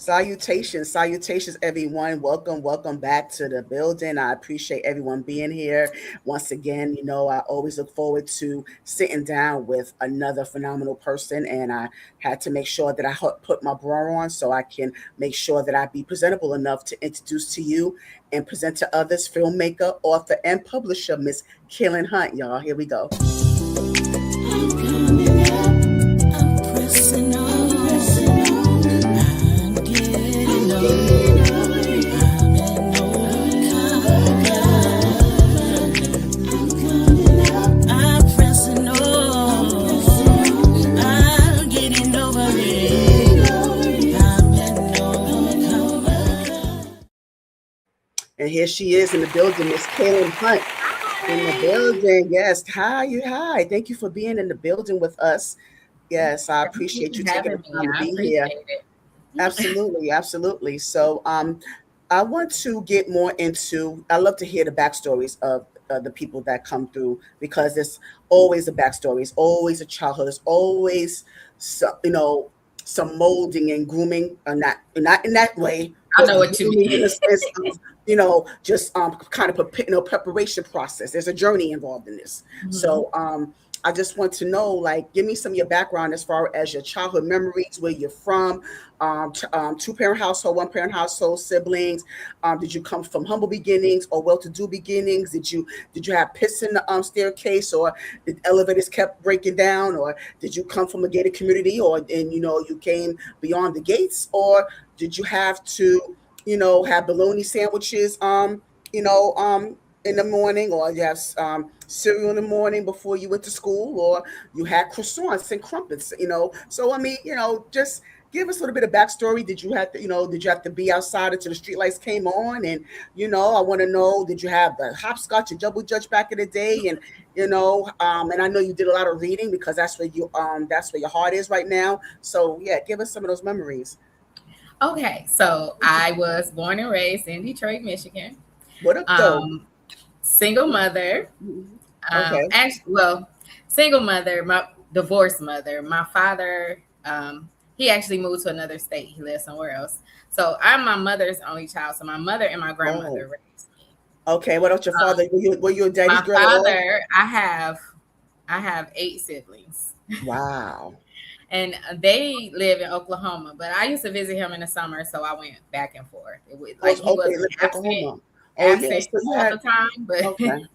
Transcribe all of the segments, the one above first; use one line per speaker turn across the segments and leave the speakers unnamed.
Salutations, everyone. Welcome back to the building. I appreciate everyone being here. Once again, I always look forward to sitting down with another phenomenal person, and I had to make sure that I put my bra on so I can make sure that I be presentable enough to introduce to you and present to others filmmaker, author, and publisher, Miss Kaylnn Hunt. Y'all, here we go. And here she is in the building, Miss Kaylnn Hunt in the building. Yes, hi. Thank you for being in the building with us. Yes, I
Thank you
appreciate you
for
taking the
having me.
time to
I
be here.
appreciate it.
Absolutely. So, I want to get more into. I love to hear the backstories of the people that come through because there's always a backstory. It's always a childhood. It's always, some molding and grooming, not in that way,
I
but
know what you
grooming in
mean.
the sense of just kind of preparation process. There's a journey involved in this.
Mhm.
So, I just want to know, like, give me some of your background as far as your childhood memories, where you're from, two-parent household, one-parent household, siblings. Did you come from humble beginnings or well-to-do beginnings? Did you have pits in the staircase, or the elevators kept breaking down, or did you come from a gated community, or and you came beyond the gates, or did you have to have bologna sandwiches you know um in the morning, or you have cereal in the morning before you went to school, or you had croissants and crumpets. So I mean, just give us a little bit of backstory. Did you have to be outside until the streetlights came on? And I want to know, did you have the hopscotch and double dutch back in the day? And I know you did a lot of reading because that's where your heart is right now. So yeah, give us some of those memories.
Okay, so I was born and raised in Detroit, Michigan.
What up though?
Um, Single mother.
Mhm. Okay.
Well, single mother, my divorced mother. My father, he actually moved to another state. He lives somewhere else. So I'm my mother's only child. So my mother and my
Oh,
grandmother raised me.
okay. What about your father? Were you a daddy's
My
girl at all?
father, I have 8 siblings.
Wow.
And they live in Oklahoma, but I used to visit him in the summer, so I went back and forth. It was like
Who's
he
okay?
wasn't
Live in
absent
Oklahoma. Oh yeah.
absent
So you
all
had
the time, but
okay.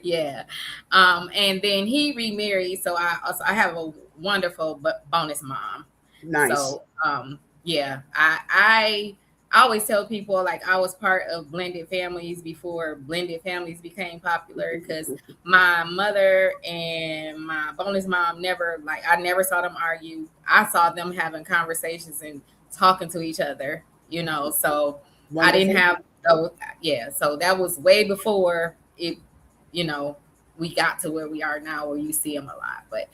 yeah. And then he remarried, so I have a wonderful bonus mom.
Nice.
So yeah, I always tell people like I was part of blended families before blended families became popular because my mother and my bonus mom never like I never saw them argue. I saw them having conversations and talking to each other, so I didn't
Wonderful.
have those. Yeah, so that was way before it, you know, we got to where we are now where you see them a lot. But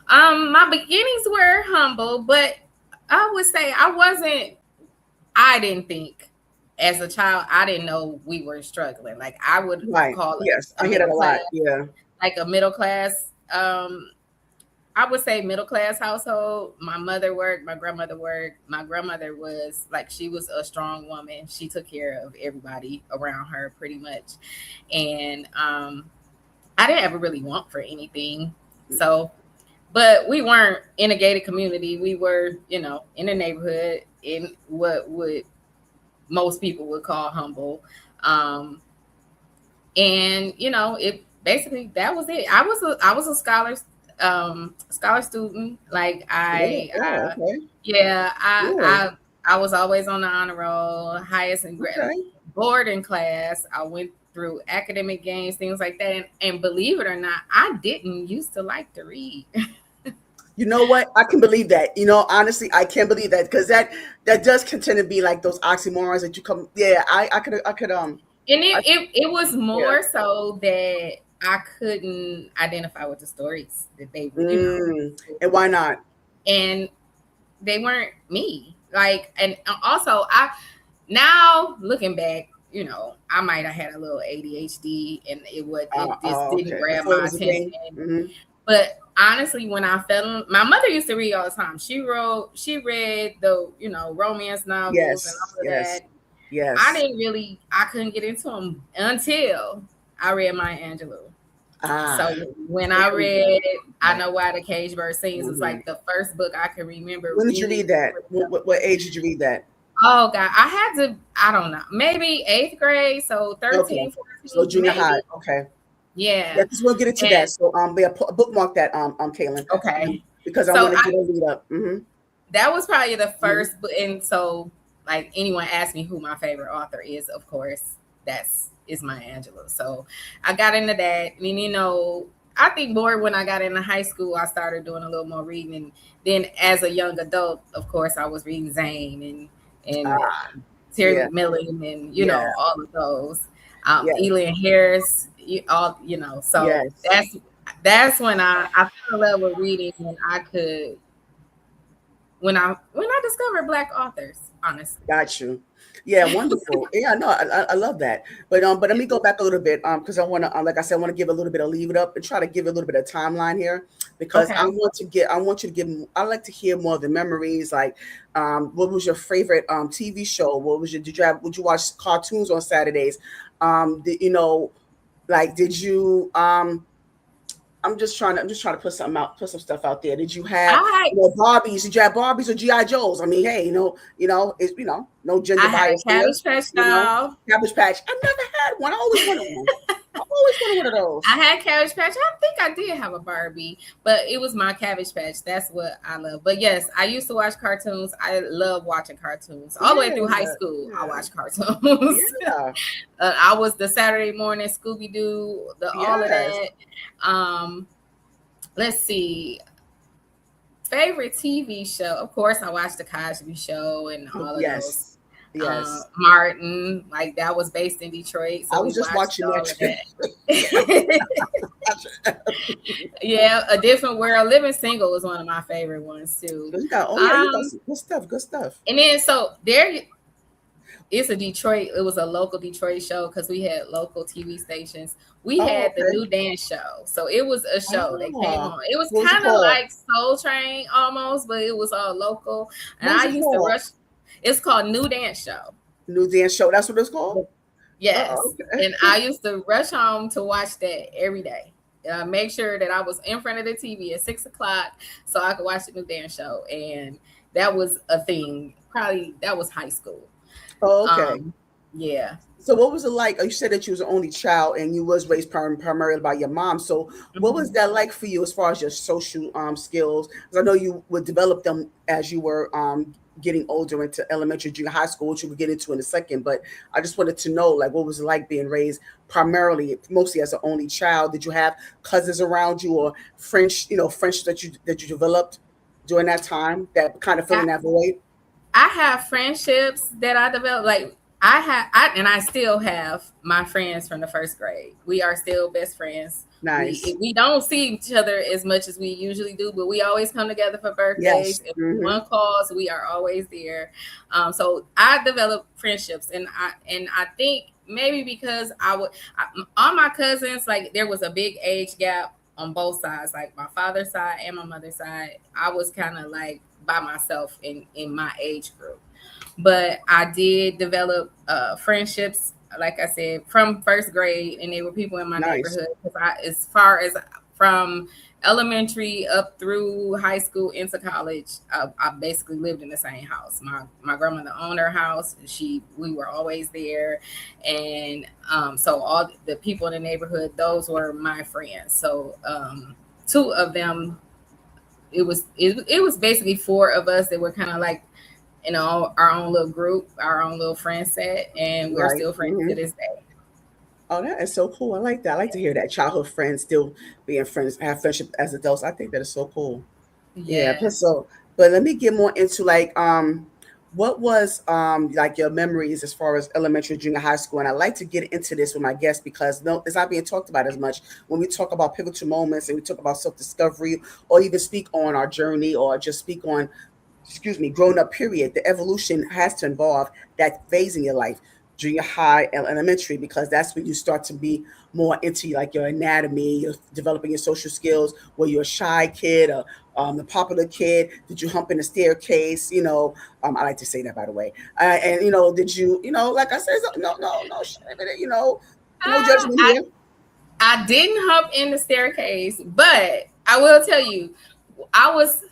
my beginnings were humble, but I would say I didn't think as a child, I didn't know we were struggling. Like I would
Right.
call it
Yes,
a
I hear that
middle
a
class,
lot. Yeah.
like a middle class. I would say middle class household. My mother worked, my grandmother worked. My grandmother was like she was a strong woman. She took care of everybody around her pretty much, and I didn't ever really want for anything. So, but we weren't in a gated community. We were, in a neighborhood in what would most people would call humble. Um, and it basically that was it. I was a scholar student. Like
Yeah. Oh, okay.
yeah,
Good.
I was always on the honor roll, highest in
Okay.
boarding class. I went through academic games, things like that. And believe it or not, I didn't used to like to read.
You know what? I can believe that. Honestly, I can believe that because that does continue to be like those oxymorons that you come. Yeah, I could.
And
I,
it was
yeah.
more so that I couldn't identify with the stories that they were,
And why not?
and they weren't me. Like, and also now looking back, I might have had a little ADHD and it just didn't
Okay.
grab
Before it
my
was a thing.
attention.
Hmm.
But honestly, when I fell in, my mother used to read all the time. She read the, romance novels and
Yes,
all of
yes,
that.
yes.
I couldn't get into them until I read Maya Angelou.
Ah,
So when
there
I
we go.
read I
Right.
Know Why the Cage Bird Sings, was
Hmm.
like the first book I can remember
When did you
really.
read that? What age did you read that?
Oh God, I had to, I don't know, maybe eighth grade, so
Okay.
13,
So
14,
junior high.
maybe.
Okay. Yeah,
Yeah.
because we'll get into that.
And
So yeah, bookmark that Kaylin,
okay.
because I
So
want to get a lead up. Mm-hmm.
that was probably the
Hmm.
first book. And so, like, anyone asks me who my favorite author is, of course, that's is Maya Angelou. So I got into that. I mean, I think more when I got into high school, I started doing a little more reading. And then as a young adult, of course, I was reading Zane and
Ah,
Terry
yeah,
McMillan and,
yeah,
all of those.
yes,
Elian Harris, so
yes.
that's when I fell in love with reading, when I could when I discovered Black authors, honestly.
Got you. Yeah, wonderful. Yeah, no, I love that. But let me go back a little bit, because I want to, like I said, I want to give a little bit of leave it up and try to give a little bit of timeline here, because
Okay.
I want you to give, I like to hear more of the memories. Like, what was your favorite TV show? Would you watch cartoons on Saturdays? Like, did you I'm just trying to put some stuff out there. Did you have,
I
Barbies? Did you have Barbies or GI Joes? I mean, hey, it's, no gender
I had
bias here.
Cabbage Patch
You know,
Doll.
Cabbage Patch. I never had one. I always wanted one. I always wanted one of
I
those.
had Cabbage Patch. I think I did have a Barbie, but it was my Cabbage Patch. That's what I love. But yes, I used to watch cartoons. I love watching cartoons. All the way
Yeah,
through high school, I
yeah,
watched cartoons.
yeah,
I was the Saturday morning Scooby Doo, the all of
yes.
that. Um, let's see. Favorite TV show. Of course, I watched the Cosby Show and all of those.
Yes, yes.
Martin, like that was based in Detroit,
I
so we
was just
watched
watching that
all of
too.
that. Yeah, A Different World. Living Single was one of my favorite ones too.
You got
Um,
some good stuff. Good stuff.
and then so there it's a Detroit. It was a local Detroit show because we had local TV stations. We
Oh,
had the
okay.
New Dance Show, so it was a show that came
Ah,
on. It was
what was it
kind of
called?
like Soul Train almost, but it was all local. And
What was
I
it
used to
called?
rush. It's called New Dance Show.
New Dance Show. That's what it's called. Oh,
Yes,
okay.
and I used to rush home to watch that every day. Make sure that I was in front of the TV at 6 o'clock so I could watch the New Dance Show, and that was a thing. Probably that was high school.
Oh, okay.
Um, yeah.
So what was it like? You said that you was the only child and you was raised primarily by your mom. So what was
Mhm.
that like for you as far as your social skills? Because I know you would develop them as you were getting older into elementary, junior high school, which you would get into in a second. But I just wanted to know, like, what was it like being raised mostly as an only child? Did you have cousins around you or friendships that you developed during that time that kind of filling that void?
I have friendships that I developed. Like and I still have my friends from the first grade. We are still best friends.
Nice.
We don't see each other as much as we usually do, but we always come together for birthdays.
Yes.
If
Hmm.
one calls, we are always there. So I developed friendships, and I think maybe because all my cousins, like there was a big age gap on both sides, like my father's side and my mother's side. I was kind of like by myself in my age group, but I did develop friendships, like I said, from first grade, and they were people in my
Nice.
neighborhood. Because as far as from elementary up through high school into college, I basically lived in the same house. My grandmother owned her house. We were always there, and so all the people in the neighborhood, those were my friends. So two of them, it was basically four of us that were kind of like our own little group, our own little friend set, and we're
Right.
still friends
Hmm.
to this day.
Oh, that is so cool. I like that. I like to hear that childhood friends still being friends, have friendship as adults. I think that is so cool. Yeah.
Yes.
But let me get more into like what was like your memories as far as elementary, junior high school. And I like to get into this with my guests because no, it's not being talked about as much when we talk about pivotal moments and we talk about self-discovery or even speak on our journey or just speak on, excuse me, growing up period. The evolution has to involve that phase in your life. junior high and elementary, because that's when you start to be more into like your anatomy, you're developing your social skills. Were you a shy kid or the popular kid? Did you hump in the staircase? I like to say that, by the way. And did you, like I said, no, no judgment
I
here.
I didn't hump in the staircase, but I will tell you, I was.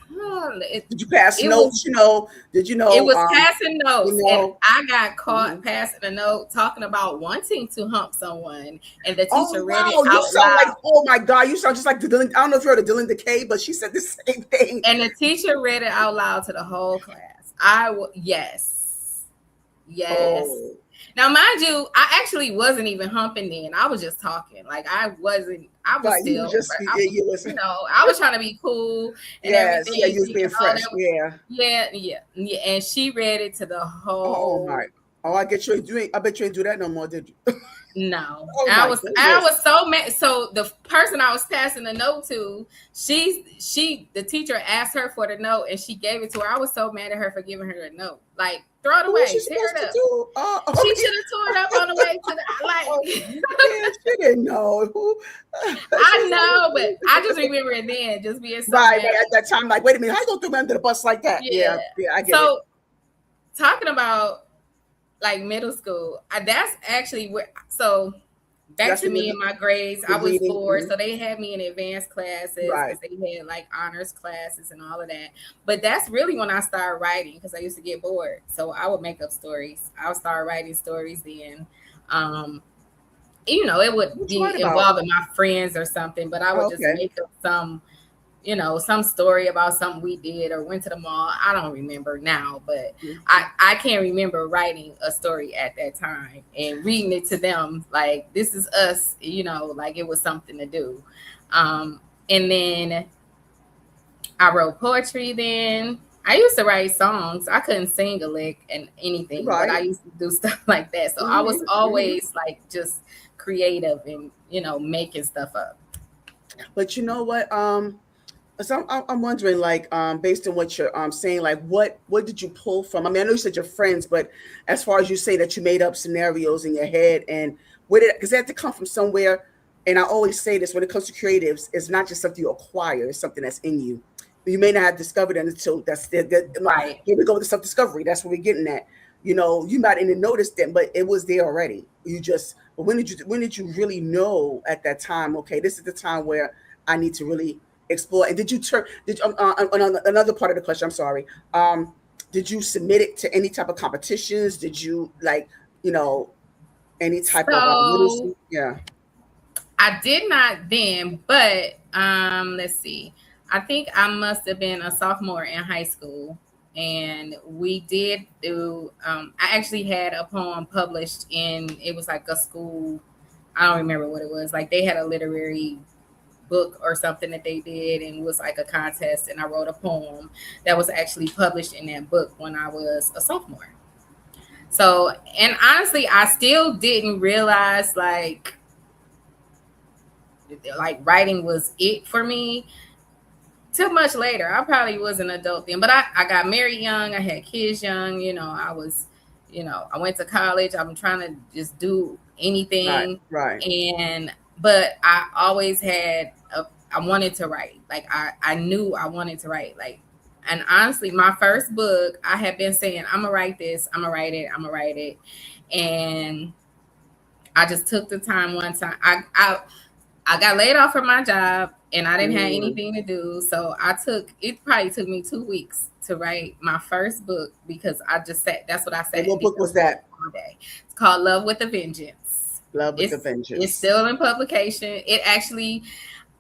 Did you pass
It was
notes? Did you
it
know?
was passing
You
notes, and
know.
I got caught
Mhm.
passing a note talking about wanting to hump someone, and the
Oh
teacher read it
wow, you
out
sound like,
loud.
oh my God, you sound just like the Dylan. I don't know if you heard of Dylan Decay, but she said the same thing.
And the teacher read it out loud to the whole class. Yes, yes.
Oh,
Now, mind you, I actually wasn't even humping then. I was just talking. Like I wasn't. I was
but you were
still.
just you was
I was trying to be cool and
yes, yeah,
everything,
you was
thinking,
being
oh,
fresh,
that was
yeah.
yeah, yeah, yeah. And she read it to the
Oh my,
whole.
oh, I get you doing. I bet you ain't do that no more, did you?
No,
Oh
I
my
was I
goodness.
was so mad. So the person I was passing the note to, the teacher asked her for the note and she gave it to her. I was so mad at her for giving her the note. Like throw it
What was she
away, tear
supposed
it
to
up.
do?
She should have tore it up on the way to the
Oh,
like.
yeah, she didn't know.
I
She's
know, but I
like,
just remember it then, just being so
right,
mad.
right at that time. Like, wait a minute, how you gonna throw me under the bus like that?
Yeah.
Yeah, yeah, I get it.
So talking about like middle school, that's actually where. So back
That's
to
when
me
you
and my grades, I
the
was
reading.
bored, so they had me in advanced classes
Right.
because they had like honors classes and all of that. But that's really when I started writing because I used to get bored, so I would make up stories. I would start writing stories then. Um, it would
What you write
be
about?
involving my friends or something, but I would
Oh,
just
okay.
make up some story about something we did or went to the mall. I don't remember now, but
Mhm.
I can't remember writing a story at that time and reading it to them like this is us, like it was something to do. And then I wrote poetry then. I used to write songs. I couldn't sing a lick and anything, but I
Right.
used to do stuff like that. So I was
Hmm. Hmm.
always like just creative and making stuff up.
But you know what? So I'm wondering, like, based on what you're saying, like, what did you pull from? I mean, I know you said your friends, but as far as you say that you made up scenarios in your head, and where did because they have to come from somewhere. And I always say this when it comes to creatives, it's not just something you acquire; it's something that's in you. You may not have discovered it until
Right.
here we go with the self discovery. That's what we're getting at. You might even notice that, but it was there already. But when did you really know at that time? Okay, this is the time where I need to really explore. And did you turn? Did another part of the question? I'm sorry. Did you submit it to any type of competitions? Did you like you know any type of
So
literacy? Yeah.
I did not then, but let's see. I think I must have been a sophomore in high school, and we did do. I actually had a poem published in. It was like a school. I don't remember what it was. Like they had a literary book or something that they did, and it was like a contest. And I wrote a poem that was actually published in that book when I was a sophomore. So, and honestly, I still didn't realize like writing was it for me too much later. I probably was an adult then, but I got married young. I had kids young. I went to college. I'm trying to just do
Right.
anything.
Right.
But I always I wanted to write. Like I knew I wanted to write. Like, and honestly, my first book, I had been saying, I'm going to write this. I'm going to write it. I'm going to write it. And I just took the time one time. I got laid off from my job and I didn't have
Mm.
anything to do. So it probably took me 2 weeks to write my first book because I just sat, that's what I
And
sat and
what
did
book was that?
all day. It's called Love with a Vengeance.
Love with the
It's
Vengeance.
still in publication.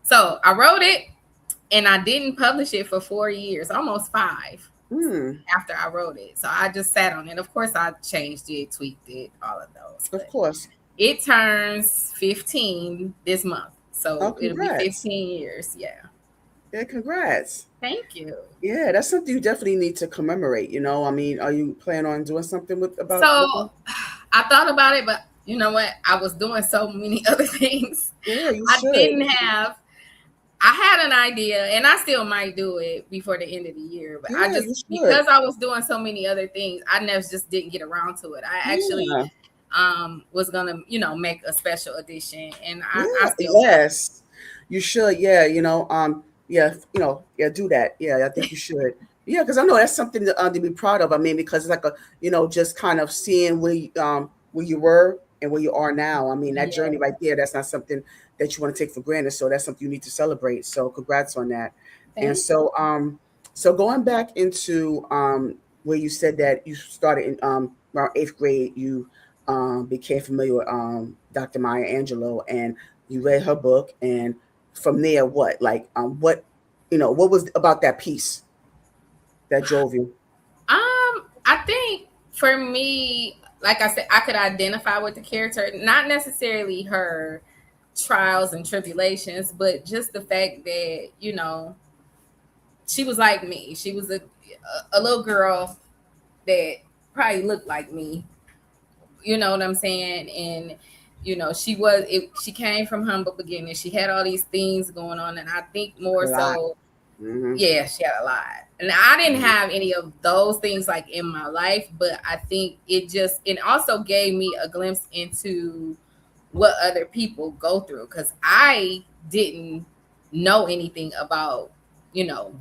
So I wrote it and I didn't publish it for 4 years, almost 5
Mm.
after I wrote it. So I just sat on it. Of course, I changed it, tweaked it, all of those.
Of
But
course.
it turns 15 this month.
Oh,
So it'll be
congrats.
15 years. Yeah.
Yeah, congrats.
Thank you.
Yeah, that's something you definitely need to commemorate. I mean, are you planning on doing something with them?
So I thought about it, but you know what? I was doing so many other things.
Yeah, you
I
should.
didn't have, I had an idea and I still might do it before the end of the year, but
Yeah, you should.
because I was doing so many other things, I never just didn't get around to it. I actually
Yeah.
was gonna, make a special edition, and I
Yeah,
still want.
yes, you should. Yeah, yeah, yeah, do that. Yeah, I think you should. Yeah, because I know that's something to be proud of. I mean, because it's like just kind of seeing where you were and where you are now. I mean, that
Yeah,
journey right there, that's not something that you want to take for granted. So that's something you need to celebrate. So congrats on that. And
thank
so going back into where you said that you started in around eighth grade, you became familiar with Dr. Maya Angelou, and you read her book, and from there, what was about that piece that drove you?
I think for me, like I said, I could identify with the character, not necessarily her trials and tribulations, but just the fact that, she was like me. She was a little girl that probably looked like me. You know what I'm saying? And she came from humble beginnings. She had all these things going on, and I think
A
more
lot.
so,
Hmm.
yeah, she had a lot. And I didn't have any of those things like in my life, but I think it also gave me a glimpse into what other people go through, because I didn't know anything about,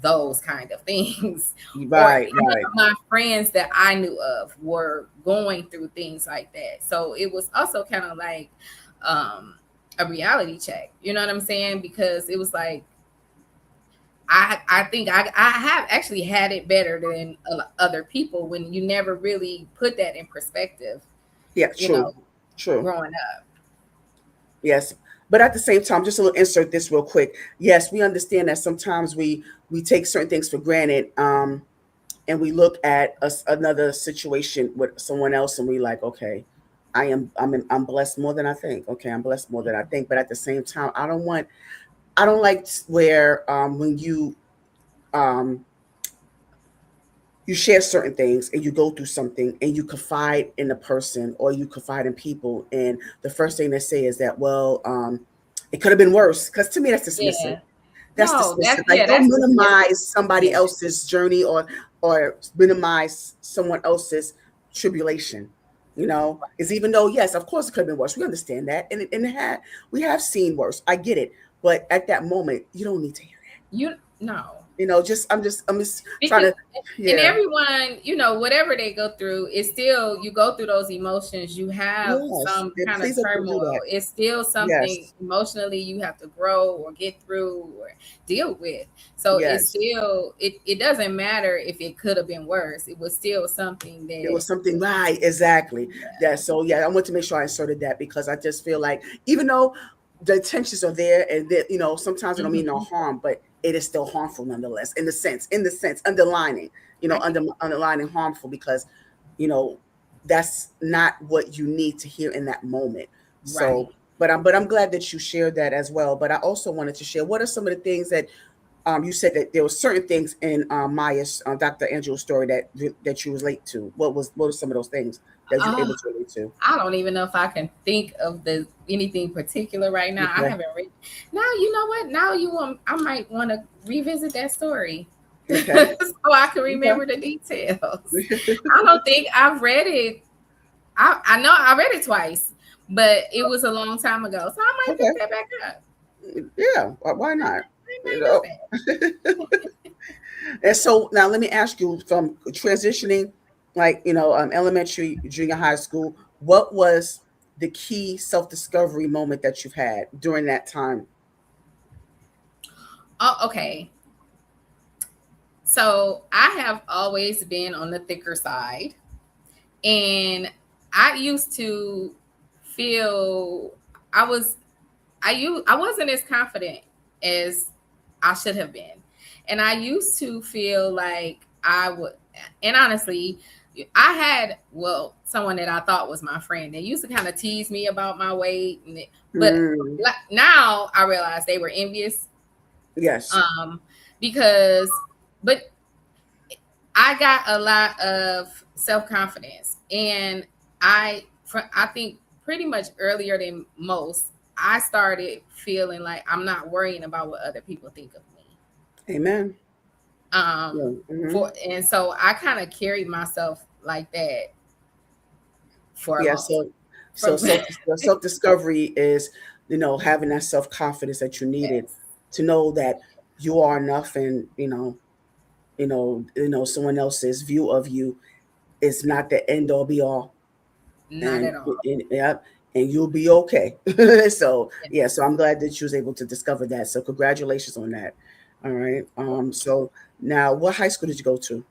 those kind of things. Or
Right,
none
right.
of my friends that I knew of were going through things like that. So it was also kind of like um a reality check. You know what I'm saying? Because it was like, I think I have actually had it better than other people, when you never really put that in perspective,
Yeah,
you know,
true, true.
growing up.
Yes. But at the same time, just a little insert this real quick. Yes, we understand that sometimes we take certain things for granted. And we look at another situation with someone else, and we like, okay, I'm blessed more than I think. Okay, I'm blessed more than I think. But at the same time, I don't like where when um you share certain things and you go through something and you confide in a person or you confide in people, and the first thing they say is that, well, it could have been worse. Because to me, that's dismissive.
Yeah.
That's
No,
dismissive. Like, don't
that's dismissive.
minimize somebody
Yeah.
else's journey or minimize someone else's tribulation. Is even though, yes, of course it could have been worse. We understand that, and we have seen worse. I get it, but at that moment, you don't need to hear
You no.
that. I'm just trying
Because
to,
and
yeah,
everyone, whatever they go through, it's still, you go through those emotions, you have
yes.
some
Yeah,
kind of
please don't do
turmoil.
that.
It's still something
Yes,
emotionally you have to grow or get through or deal with. So it's
yes.
still, it doesn't matter if it could have been worse. It was still something
It
that,
was something, right, exactly.
yeah.
Yeah, so yeah, I want to make sure I inserted that because I just feel like even though the intentions are there and that sometimes it don't mean no
Mhm.
harm, but it is still harmful nonetheless in the sense underlining,
I get
underlining harmful because you know that's not what you need to hear in that moment.
right.
So, but I'm glad that you shared that as well. But I also wanted to share what are some of the things that you said that there were certain things in Maya's Dr. Angela's story that you relate to. What were some of those things that you were
Uh,
able to relate to?
I don't even know if I can think of the anything particular right now. I
Okay,
haven't read. Now you know what? Now you want. I might want to revisit that story
okay,
so I can remember the details. I don't think I've read it. I know I read it twice, but it was a long time ago, so I might pick
okay.
that back up.
Yeah, why not?
I
You
might do
know.
that.
And so now let me ask you, from transitioning, like elementary, junior high school, what was the key self discovery moment that you've had during that time?
Oh, okay. So I have always been on the thicker side, and I used to feel I was I wasn't as confident as I should have been. And I used to feel like I would, and honestly, I had, well, someone that I thought was my friend. They used to kind of tease me about my weight, but
Mm,
now I realize they were envious.
yes.
Um, because, but I got a lot of self confidence, and I think pretty much earlier than most, I started feeling like I'm not worrying about what other people think of me.
Amen. Yeah.
Um,
Hmm.
for and so I kind of carried myself like that for a
Yeah.
long
So
time.
So
from
self discovery is, having that self confidence that you needed
yes,
to know that you are enough, and someone else's view of you is not the end all be all,
not
and,
at all.
yeah, and you'll be okay. So yeah, so
Yes.
I'm glad that you was able to discover that. So congratulations on that. All right. So now, what high school did you go to?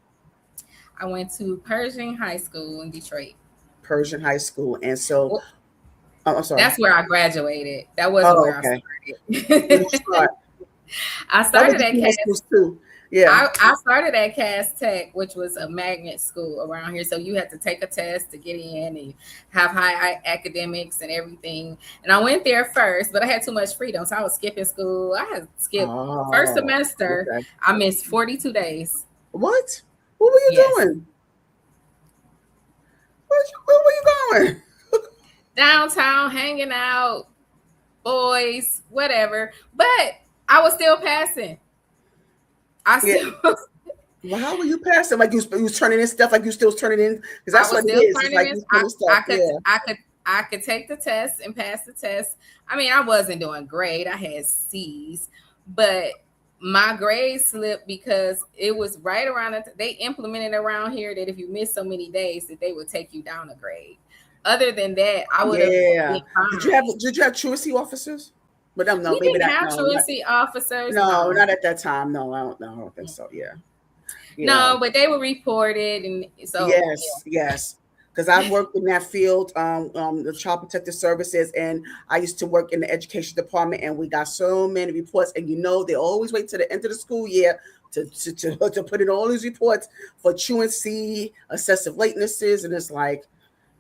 I went to Pershing High School in Detroit.
Persian High School. And so,
Well,
oh, I'm sorry.
that's where I graduated. That wasn't
Oh,
where I
okay. Where did you
started.
start?
I
I went
started
to
at
two high
Cass.
schools too. Yeah.
I started at Cass Tech, which was a magnet school around here. So you had to take a test to get in and have high academics and everything. And I went there first, but I had too much freedom. So I was skipping school. I had skipped first
Oh,
semester.
okay.
I missed 42 days.
What? What were you
Yes.
doing? Where were you going?
Downtown, hanging out, boys, whatever. But I was still passing. I
Yeah.
still
Well, how were you passing? Like you was turning in stuff, like you still was turning in, because
I
that's
was
what it
still
is. It's
turning
like
this.
you putting stuff. Yeah.
I could take the test and pass the test. I mean, I wasn't doing great. I had C's, but my grades slipped because it was right around they implemented around here that if you miss so many days that they would take you down a grade. Other than that, I would have
Yeah.
been fine.
Did you have truancy officers? But no,
We
maybe
didn't
that
have
no, not
truancy officers,
no,
no.
not at that time. No, I don't. No, I don't think so. Yeah. Yeah.
No, but they were reported, and so
Yes, yes. Because I've worked in that field, the Child Protective Services, and I used to work in the education department, and we got so many reports. And they always wait to the end of the school year to put in all these reports for truancy, excessive latenesses, and it's like,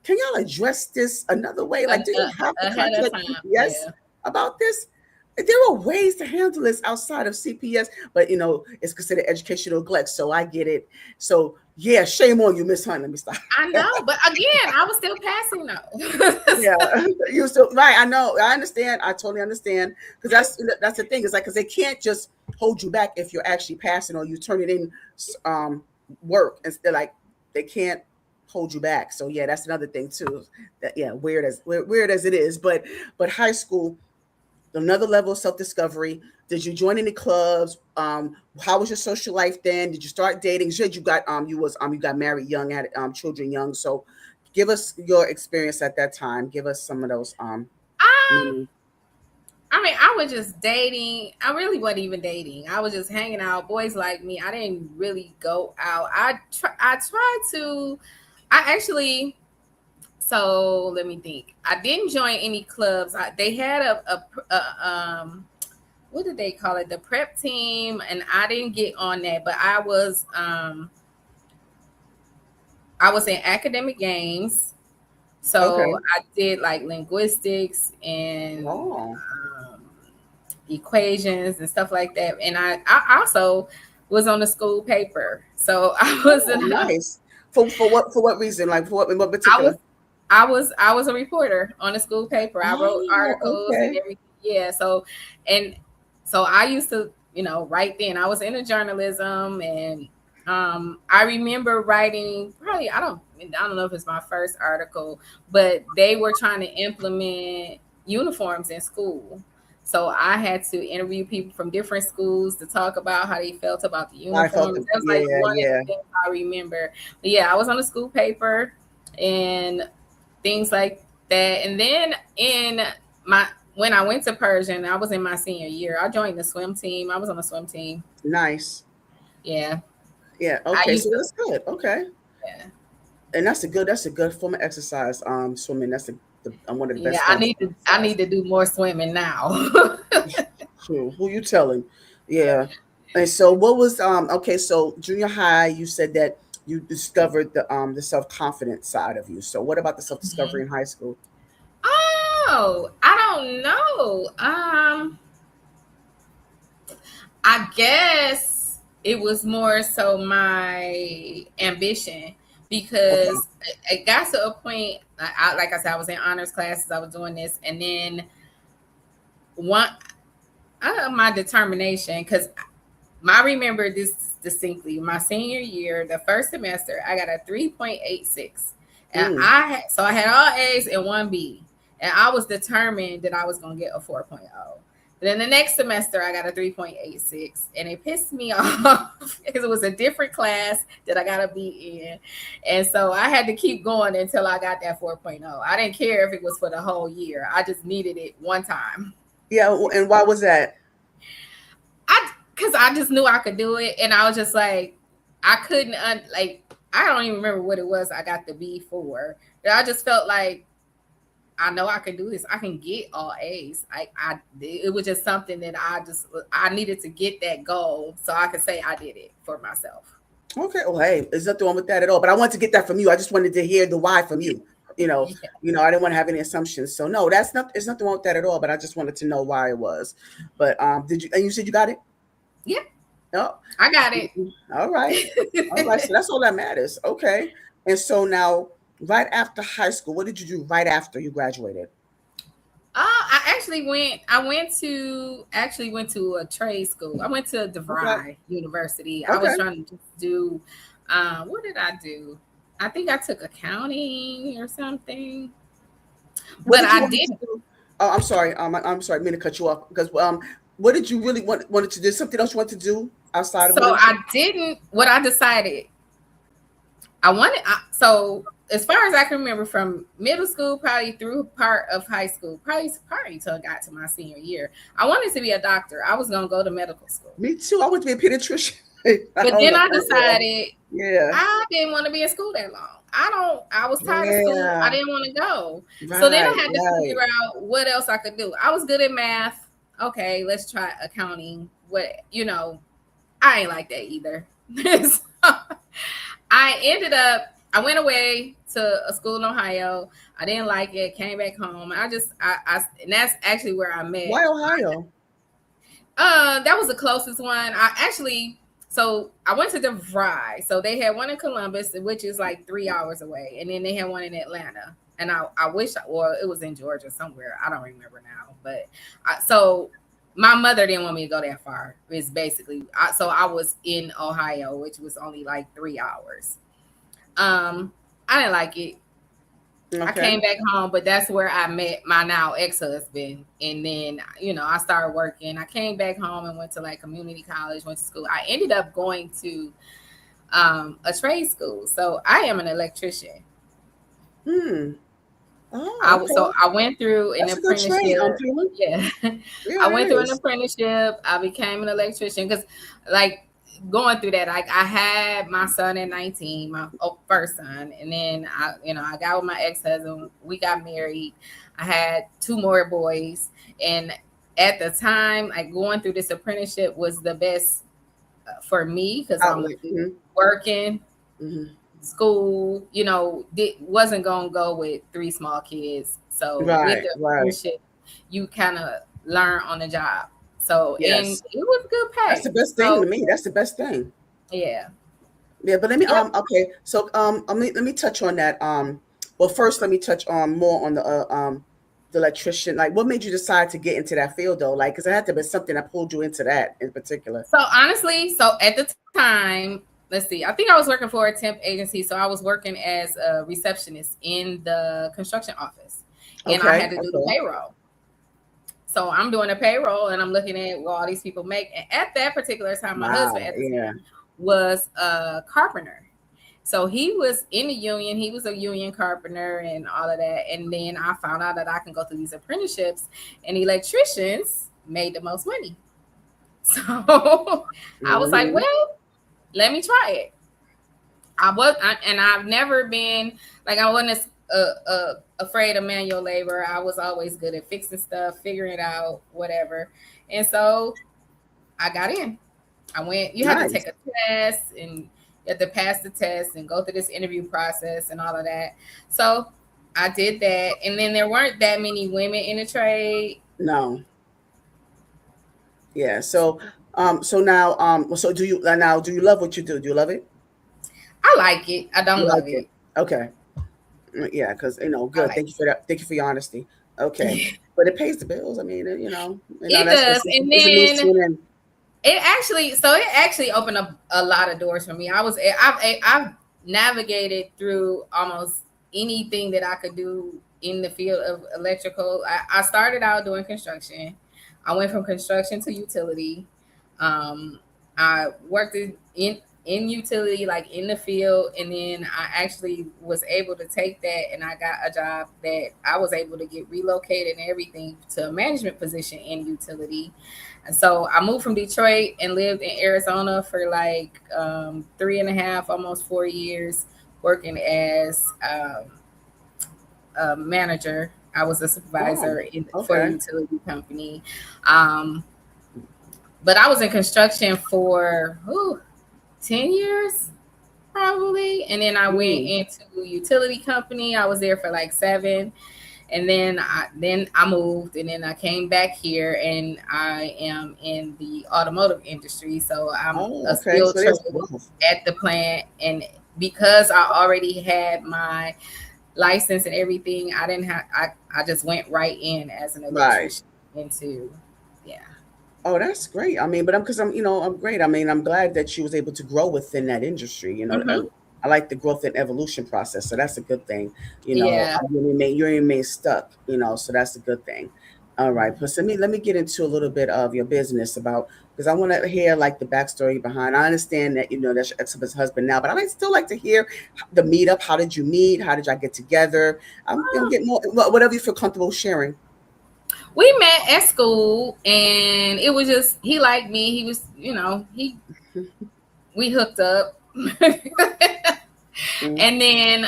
can y'all address this another way?
yeah,
Like, do you have to
ahead of
contact
time,
CPS
yeah.
about this? There are ways to handle this outside of CPS, but it's considered educational neglect. So I get it. So yeah, shame on you, Miss Hunt. Let me stop.
I know, but again, I was still passing
Yeah,
though.
you still right. I know. I understand. I totally understand, because that's the thing. It's like, because they can't just hold you back if you're actually passing or you turn it in um work, and they're like, they can't hold you back. So yeah, that's another thing too. That, yeah, weird as it is, but high school, another level of self discovery. Did you join any clubs? How was your social life then? Did you start dating? You said you got married young, had children young. So give us your experience at that time. Give us some of those.
um,
Mm,
I mean, I was just dating. I really wasn't even dating. I was just hanging out. Boys like me. I didn't really go out. I tried to. I actually. So let me think. I didn't join any clubs. They had a what did they call it? The prep team, and I didn't get on that. But I was in academic games. So
okay.
I did like linguistics and
Oh,
um, equations and stuff like that. And I also was on the school paper. So I was
oh,
in
nice. For what reason? Like, for what
I
particular?
was I was a reporter on the school paper. I wrote
Oh,
articles and
okay.
everything. Yeah. And so I used to, right then I was into journalism, and I remember writing probably I don't know if it's my first article, but they were trying to implement uniforms in school. So I had to interview people from different schools to talk about how they felt about the
I felt
uniforms.
the
That was like
yeah,
one of
yeah.
the things I remember. But yeah, I was on the school paper and things like that. And then my when I went to Persian, I was in my senior year. I joined the swim team. I was on the swim team.
Nice.
Yeah.
Yeah.
I
Okay. So
used to
that's good. Okay.
yeah.
And that's a good form of exercise. Swimming. One of the
Yeah,
best forms of
I
exercise.
need to do more swimming now.
Who you telling? Yeah. And so what was okay, so junior high, you said that you discovered the self-confident side of you. So what about the self-discovery
Mhm.
in high school?
Oh, I don't know. I guess it was more so my ambition
Okay.
because it got to a point. Like I said, I was in honors classes. I was doing this, and then one, my determination. Because I remember this distinctly. My senior year, the first semester, I got a 3.86, And I had all A's and one B, and I was determined that I was going to get a 4.0. Then the next semester, I got a 3.86, and it pissed me off because it was a different class that I got to be in. And so I had to keep going until I got that 4.0. I didn't care if it was for the whole year. I just needed it one time.
Yeah. And why was that?
Because I just knew I could do it. And I was just like, I couldn't, I don't even remember what it was I got the B for. But I just felt like, I know I can do this. I can get all A's. It was just something that I needed to get that goal so I could say I did it for myself.
Okay. Well, hey, there's nothing wrong with that at all. But I wanted to get that from you. I just wanted to hear the why from you. I didn't want to have any assumptions. So no, there's nothing wrong with that at all. But I just wanted to know why it was. But and you said you got it?
Yeah.
Oh,
I got it.
All right. All right. So that's all that matters. Okay. And so now, right after high school, what did you do right after you graduated?
I went to a trade school. I went to DeVry University.
Okay.
I was trying to do, what did I do? I think I took accounting or something. But I did.
Oh, I'm sorry. I'm sorry. I mean to cut you off because what did you really wanted to do? Something else you wanted to do outside of?
So I didn't. What I decided, so as far as I can remember, from middle school, probably through part of high school, probably until I got to my senior year, I wanted to be a doctor. I was going to go to medical school.
Me too. I wanted to be a pediatrician.
But then I decided,
yeah,
I didn't want to be in school that long. I was tired of school. I didn't want to go.
Right,
so then I had to figure out what else I could do. I was good at math. Okay, let's try accounting. I ain't like that either. So I went away to a school in Ohio. I didn't like it. Came back home. And that's actually where I met.
Why Ohio?
That was the closest one. So I went to DeVry. So they had one in Columbus, which is like 3 hours away. And then they had one in Atlanta. And I wish, it was in Georgia somewhere. I don't remember now. But so my mother didn't want me to go that far. It's basically, so I was in Ohio, which was only like 3 hours. I didn't like it. Okay. I came back home, but that's where I met my now ex-husband. And then, I started working. I came back home and went to like community college, went to school. I ended up going to a trade school. So I am an electrician. Oh, okay. So I went through an apprenticeship. Yeah. I went through an apprenticeship. I became an electrician because going through that, I had my son at 19, my first son, and then I got with my ex-husband. We got married. I had 2 more boys, and at the time, going through this apprenticeship was the best for me because I'm working, school. Wasn't gonna go with 3 small kids. So with the apprenticeship, you kind of learn on the job. So and it was good pay.
That's the best thing to me. That's the best thing.
Yeah.
Yeah, but let me okay. So let me touch on that. Well, first let me touch on more on the electrician. Like, what made you decide to get into that field though? Like, because it had to be something that pulled you into that in particular.
So honestly, at the time, let's see, I think I was working for a temp agency. So I was working as a receptionist in the construction office, and I had to do the payroll. So I'm doing a payroll and I'm looking at what all these people make. And at that particular time, my husband at the time was a carpenter. So he was in the union. He was a union carpenter and all of that. And then I found out that I can go through these apprenticeships, and electricians made the most money. So I was like, well, let me try it. I've never been I wasn't afraid of manual labor. I was always good at fixing stuff, figuring it out, whatever. And so I got in. I went, you had to take a test and you had to pass the test and go through this interview process and all of that. So I did that. And then there weren't that many women in the trade.
No. Yeah. So now so do you love what you do? Do you love it?
I like it. I don't love it.
Okay. Yeah, because good. Thank you for that. Thank you for your honesty. Okay, but it pays the bills. I mean, it
does. And then it actually opened up a lot of doors for me. I've navigated through almost anything that I could do in the field of electrical. I started out doing construction. I went from construction to utility. Um, I worked in utility, like in the field, and then I actually was able to take that, and I got a job that I was able to get relocated and everything to a management position in utility. And so I moved from Detroit and lived in Arizona for like 3.5, almost 4 years, working as a manager. I was a
Oh,
supervisor for a
okay.
utility company. Um, but I was in construction for 10 years probably. And then I went
Mm.
into a utility company. I was there for like 7. And then I moved, and then I came back here, and I am in the automotive industry. So I'm
Oh,
a
okay.
skilled
So there's
trade
growth.
at the plant. And because I already had my license and everything, I didn't have I just went right in as an
Right.
electrician into, yeah.
Oh, that's great. I mean, but because I'm great. I mean, I'm glad that she was able to grow within that industry.
Hmm.
I like the growth and evolution process, so that's a good thing.
Yeah.
You ain't made stuck. So that's a good thing. All right, plus let me get into a little bit of your business about because I want to hear like the backstory behind. I understand that that's your ex-husband now, but I still like to hear the meetup. How did you meet? How did y'all get together? I'm gonna get more whatever you feel comfortable sharing.
We met at school, and it was just he liked me. He was, he we hooked up. And then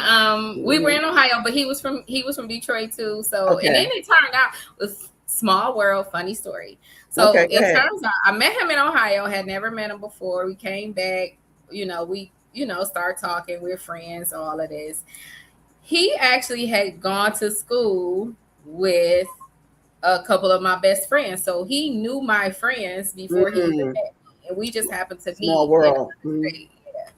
we were
Mm-hmm.
in Ohio, but he was from Detroit too. So, and then
Okay.
it turned out it was small world, funny story. So
Okay. Go
it
ahead.
turns out I met him in Ohio, had never met him before. We came back, we start talking, we're friends, all of this. He actually had gone to school with a couple of my best friends. So he knew my friends before he even
Mm,
met me. And we just happened to
small
meet in
world.
another
Mm,
state. Yeah.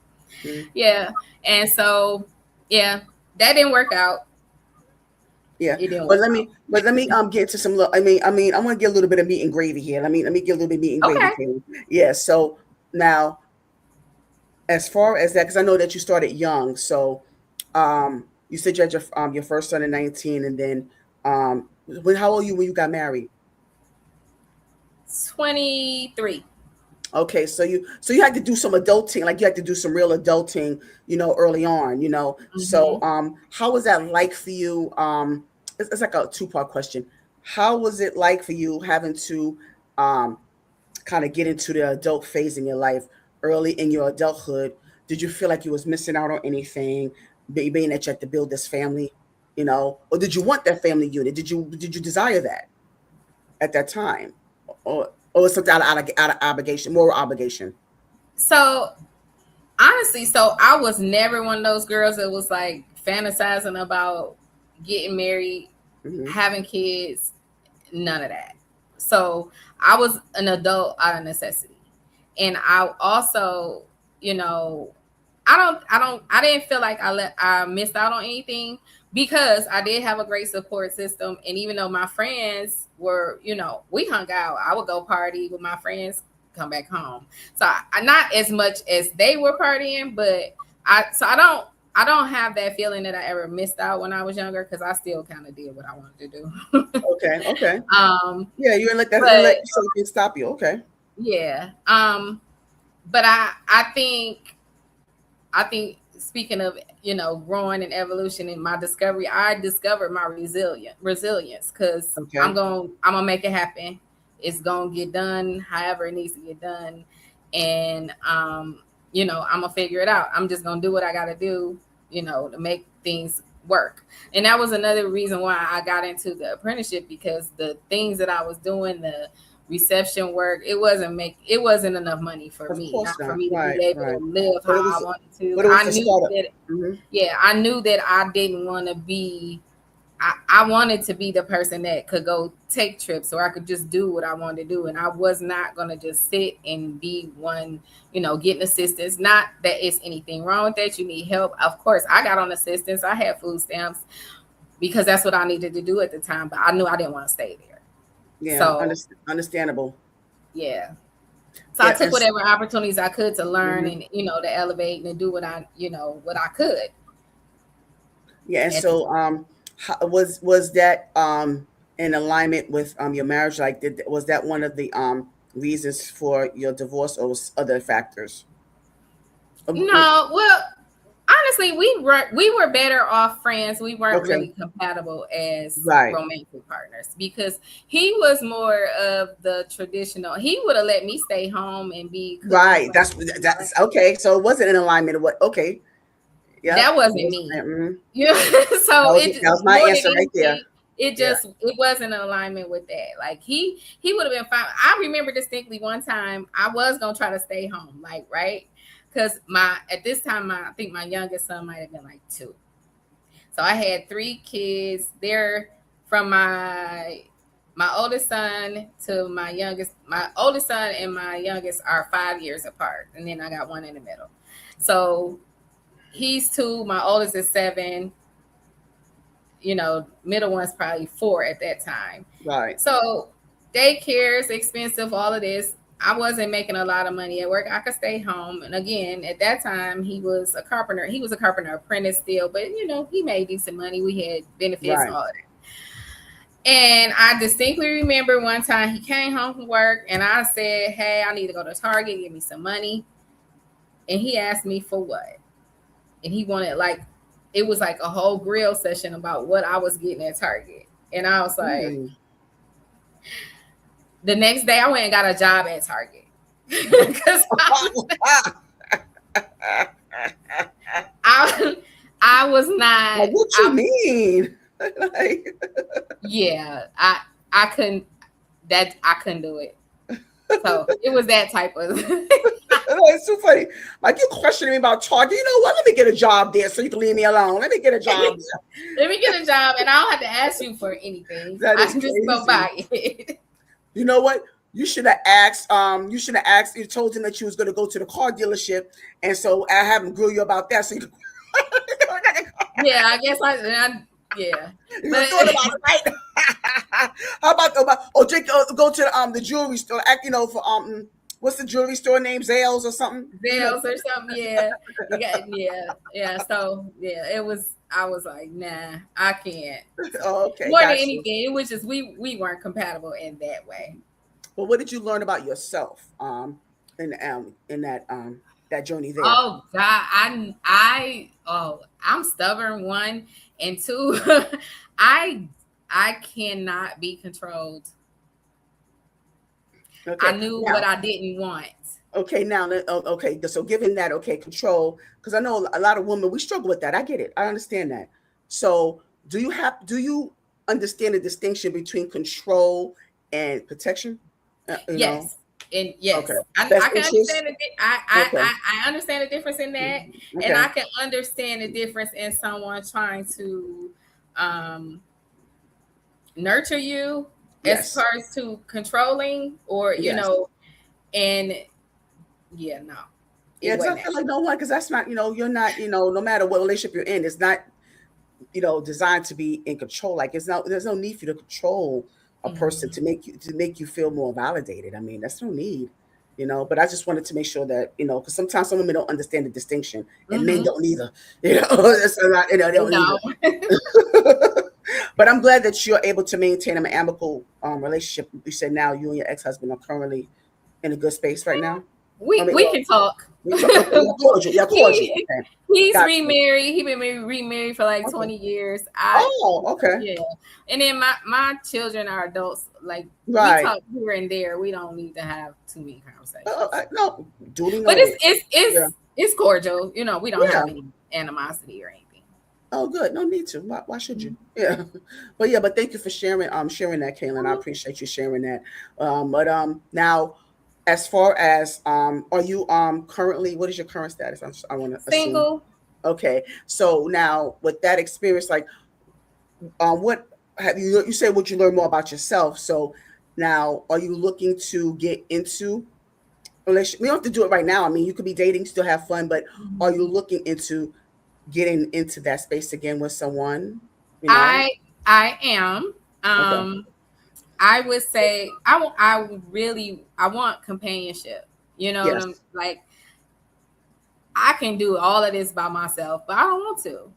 mm,
Yeah. And so, yeah, that didn't work out.
yeah,
It didn't work out.
but let me get to some. I want to get a little bit of meat and gravy here. Let me get a little bit of meat and gravy,
Okay.
Kaylnn. Yeah. So now, as far as that, because I know that you started young. So, you said you had your first son at 19, and then how old were you when you got married?
23.
Okay, so you had to do some adulting, like you had to do some real adulting, early on. So
Hmm.
how was that like for you? It's like a two-part question. How was it like for you having to um kind of get into the adult phase in your life early in your adulthood? Did you feel like you was missing out on anything, being that you had to build this family, or did you want that family unit? Did you desire that at that time? Or was something out of obligation, moral obligation?
So, honestly, so I was never one of those girls that was like fantasizing about getting married,
Hmm.
having kids, none of that. So I was an adult out of necessity. And I also, you know, I didn't feel like I missed out on anything because I did have a great support system. And even though my friends were, we hung out, I would go party with my friends, come back home. So I not as much as they were partying, but I don't have that feeling that I ever missed out when I was younger because I still kind of did what I wanted to do.
Okay, okay.
um,
Yeah, you didn't let that, you didn't
but
let something stop you. Okay.
yeah, but I think speaking of growing and evolution and my discovery, I discovered my resilience because I'm
Okay.
gonna make it happen. It's gonna get done however it needs to get done, and I'm gonna figure it out. I'm just gonna do what I gotta do, to make things work. And that was another reason why I got into the apprenticeship because the things that I was doing, the reception work, it wasn't enough money for
Of
me,
course
not for
not.
me to be
Right,
able to
right.
live
But
how I wanted to.
it was
I
the
knew
startup.
that,
Hmm.
yeah, I knew that I didn't want to be. I wanted to be the person that could go take trips or I could just do what I wanted to do. And I was not going to just sit and be one, getting assistance. Not that it's anything wrong with that. You need help. Of course, I got on assistance. I had food stamps because that's what I needed to do at the time. But I knew I didn't want to stay there.
Yeah,
So,
understandable.
yeah. So I
Yeah,
took whatever opportunities I could to learn
mhm.
and, to elevate and do what I could.
Yeah, and
at the
so was that in alignment with your marriage? Like, was that one of the reasons for your divorce, or was other factors?
No, well, honestly, we were better off friends. We weren't
Okay,
really compatible as
right,
romantic partners because he was more of the traditional. He would have let me stay home and be cooking
right.
for him.
That's okay. So it wasn't in alignment of what? Okay,
That
yep.
wasn't me.
Mhm.
You know, so
That was my
more than
answer right there.
anything,
Yeah.
it wasn't in alignment with that. Like he would have been fine. I remember distinctly one time I was gonna try to stay home, like right, because my at this time I think my youngest son might have been like 2. So I had 3 kids. They're from my oldest son to my youngest. My oldest son and my youngest are 5 years apart, and then I got one in the middle. So he's 2. My oldest is 7. Middle one's probably 4 at that time.
Right.
So daycare is expensive, all of this. I wasn't making a lot of money at work. I could stay home. And again, at that time, he was a carpenter. He was a carpenter apprentice still, but he made decent money. We had benefits,
Right.
all of that. And I distinctly remember one time he came home from work and I said, "Hey, I need to go to Target, give me some money." And he asked me for what? And he wanted it was like a whole grill session about what I was getting at Target. And I was like,
Mm.
the next day I went and got a job at Target. Because I was not
Like, what you mean? Like,
yeah, I couldn't do it. So it was that type of
it's too funny. Like, you questioning me about Target. You know what? Let me get a job there so you can leave me alone. Let me get a job there.
let me get a job and I don't have to ask you for anything.
That
I
is
can just go
crazy.
buy it.
You know what? You should have asked. You should have asked. You told him that you was going to go to the car dealership, and so I have him grill you about that. So you,
Yeah, I guess yeah.
you
But
thought about it, right? How about go to the jewelry store? Act, for what's the jewelry store name? Zales or something?
Zales or something, yeah. Yeah. So yeah, I was like, nah, I can't. So,
Oh, okay,
more than
got you.
anything, it was just we weren't compatible in that way.
But what did you learn about yourself in that journey there?
Oh God, I'm stubborn, 1, and 2, I I cannot be controlled. I
Okay,
knew what
now,
I didn't want.
okay, now, okay. So given that, okay, control, because I know a lot of women, we struggle with that. I get it. I understand that. So do you understand the distinction between control and protection? You know,
Yes, and
okay,
yes, I
best
can
interest.
understand it.
Okay,
I understand the difference in that, and
okay,
I can understand the difference in someone trying to um, nurture you as
yes,
far as to controlling, or
yes.
and yeah, no,
Yeah,
it
because I
wasn't.
feel like no one, because that's not, you're not, no matter what relationship you're in, it's not, designed to be in control. Like, there's no need for you to control a person
Mhm.
to make you feel more validated. I mean, that's no need, But I just wanted to make sure that, because sometimes some women don't understand the distinction, and men
Mhm.
don't either. That's a lot, they don't
No.
either. But I'm glad that you're able to maintain an amicable relationship. You said now you and your ex-husband are currently in a good space right now. I mean,
We can talk.
we talk, okay, yeah, cordial. Yeah, cordial.
he
Okay.
he's
Got you.
remarried. He been remarried for like
Okay.
20 years.
Oh, okay.
Yeah. And then my children are adults. Like we
Right.
talk here and there. We don't need to have too many conversations.
No, duly
But
noted. Yeah.
it's cordial. We don't
Yeah.
have any animosity or anything.
Oh, good. No need to. Why should you? Yeah. But thank you for sharing that, Kaylin. I
Mhm.
appreciate you sharing that. But now, as far as are you currently, what is your current status? I want to assume.
Single.
Okay. So now with that experience, like what have you said what you learned more about yourself. So now are you looking to get into relationship? We don't have to do it right now. I mean, you could be dating, still have fun, but are you
Mhm.
looking into getting into that space again with someone, you know?
I am.
Okay.
Um, I would say I want companionship. You know what
Yes.
I'm like. I can do all of this by myself, but I don't want to.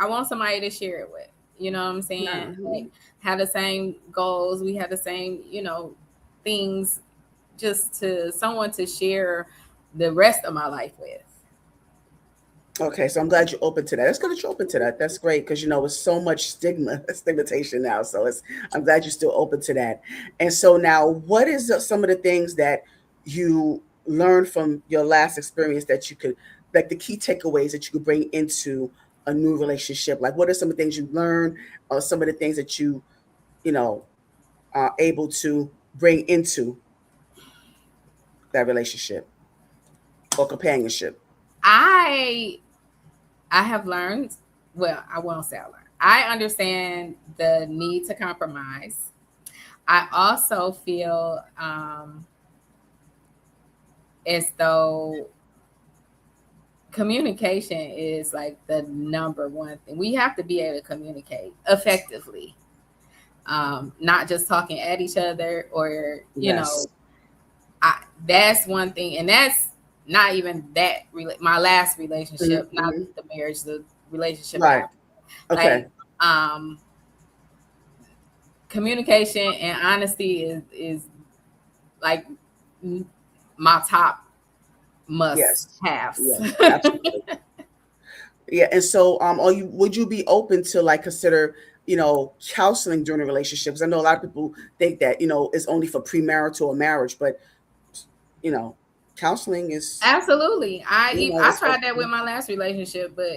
I want somebody to share it with. You know what I'm saying? Like
Mhm.
have the same goals. We have the same, things, just to someone to share the rest of my life with.
Okay, so I'm glad you're open to that. That's good that you're open to that. That's great because it's so much stigmatization now. So I'm glad you're still open to that. And so now, what is some of the things that you learned from your last experience that you could, like the key takeaways that you could bring into a new relationship? Like, what are some of the things you learned, or some of the things that you know, are able to bring into that relationship or companionship?
I I have learned, well, I won't say I learned. I understand the need to compromise. I also feel as though communication is like the number one thing. We have to be able to communicate effectively, not just talking at each other or,
Yes.
that's one thing. And that's not even that, my last relationship, not
Mm-hmm.
the marriage, the relationship
Right.
after.
Okay.
Like, um, communication and honesty is like my top must
Yes.
haves.
Yes. Absolutely. Yeah. And so, would you be open to like consider, counseling during a relationship? Because I know a lot of people think that, it's only for premarital or marriage, but you know, counseling is,
Absolutely. I
it's
tried that with
okay.
my last relationship, but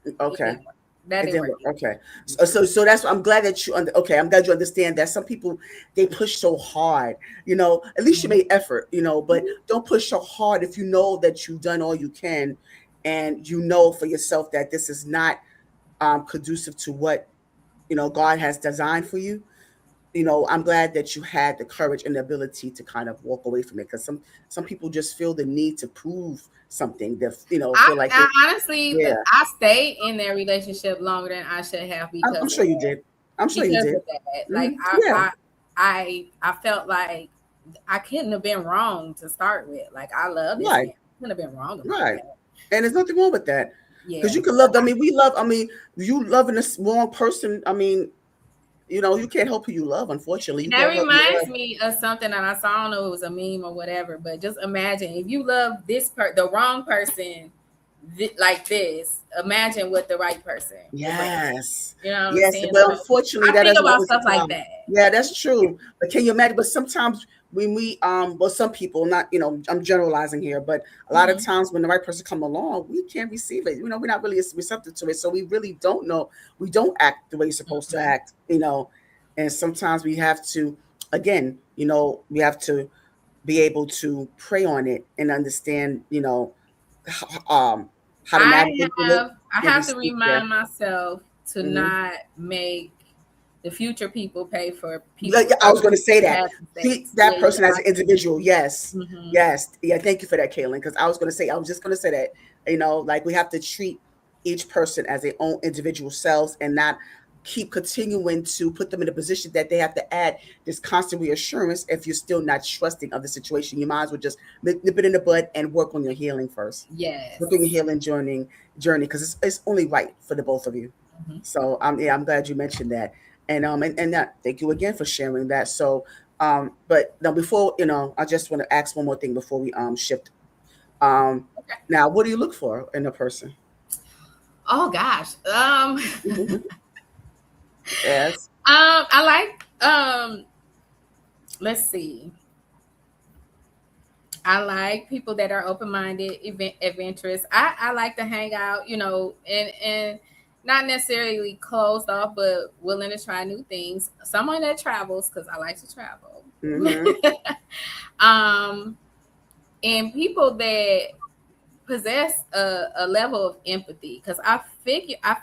it
Okay.
didn't work. That
It
didn't
didn't
work
work.
either.
Okay. So that's, I'm glad that okay. I'm glad you understand that some people, they push so hard, at least you
Mhm.
made effort, but don't push so hard if you know that you've done all you can, and you know for yourself that this is not conducive to what, God has designed for you. I'm glad that you had the courage and the ability to kind of walk away from it, because some people just feel the need to prove something that,
I,
feel like
I
they,
honestly,
yeah.
I stayed in that relationship longer than I should have
I'm
because of
sure you
that.
did. I'm sure you
Because
did.
of that, like
Yeah.
I felt like I couldn't have been wrong to start with. Like I love this
Right.
man. I couldn't have been wrong about
Right.
that.
And there's nothing wrong with that. Because
Yeah.
you can love, I mean, we love, I mean, you loving this wrong person. I mean, you can't help who you love, unfortunately. You
That
can't help your
reminds
love.
me of something that I saw. I don't know if it was a meme or whatever, but just imagine if you love the wrong person like this, imagine what the right person will bring.
Yes.
You know what I'm
Yes.
saying?
But
So
unfortunately,
I
that
think
doesn't
about
always
stuff like
apply.
that.
Yeah, that's true. But can you imagine? But sometimes when well, some people, not, I'm generalizing here, but a lot of
Mhm.
times when the right person come along, we can't receive it. We're not really receptive to it. So we really don't know. We don't act the way you're supposed to
Mhm.
act, and sometimes we have to, again, we have to be able to pray on it and understand, um, how to
I
navigate through it
I
and
have to
receive. Yeah.
remind myself to
Hmm.
not make the future people pay for
Yeah,
people
yeah, I was
other
going to say that.
past
Treat
mistakes.
that
Yeah, you
person as an
got
individual. Yes.
to. Hmm.
Yes. Yeah. Thank you for that, Kaylin. Because I was just going to say that, like we have to treat each person as their own individual selves, and not keep continuing to put them in a position that they have to add this constant reassurance. If you're still not trusting of the situation, you might as well just nip it in the bud and work on your healing first. Work on your
Yes.
healing journey, because it's only right for the both of you.
Hmm.
So yeah, I'm glad you mentioned that. And that, thank you again for sharing that. So but now, before, I just want to ask one more thing before we shift. Um
Okay.
Now, what do you look for in a person?
Oh gosh.
Yes.
I like let's see. I like people that are open minded, adventurous. I like to hang out, and not necessarily closed off, but willing to try new things. Someone that travels because I like to travel.
Mm-hmm.
um, and people that possess a level of empathy, because I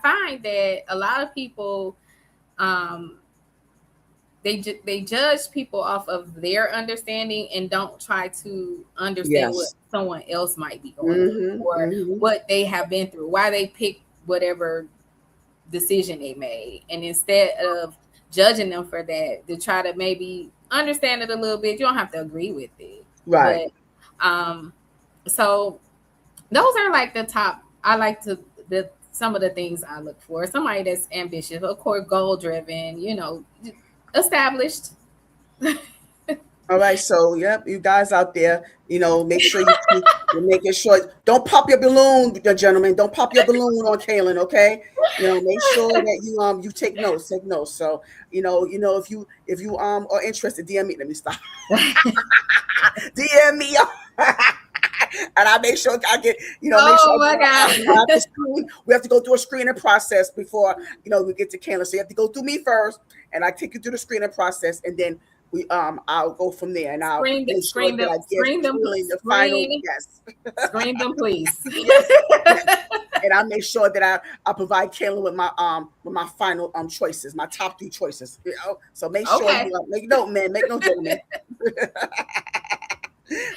find that a lot of people um they judge people off of their understanding and don't try to understand what
Yes.
someone else might be going through
Mm-hmm.
or
Mm-hmm.
what they have been through, why they picked whatever decision they made. And instead of judging them for that, to try to maybe understand it a little bit. You don't have to agree with it.
Right.
But um so those are like the top. I like to the some of the things I look for. Somebody that's ambitious, of course, goal driven, established.
All right, so yep, you guys out there, make sure you're making sure. Don't pop your balloon, gentlemen. Don't pop your balloon on Kaylynn, okay? Make sure that you take notes, take notes. So if you are interested, DM me. Let me stop. DM me, and I make sure I get make sure
Oh my God.
we have to go through a screening process before we get to Kaylynn. So you have to go through me first, and I take you through the screening process, and then I'll go from there, and I'll make sure that I give Kaylynn the final yes.
Screen them, please.
Yes, yes. And I'll make sure that I provide Kaylynn with my final choices, my top 3 choices. So make sure you make note, man, make note, gentlemen.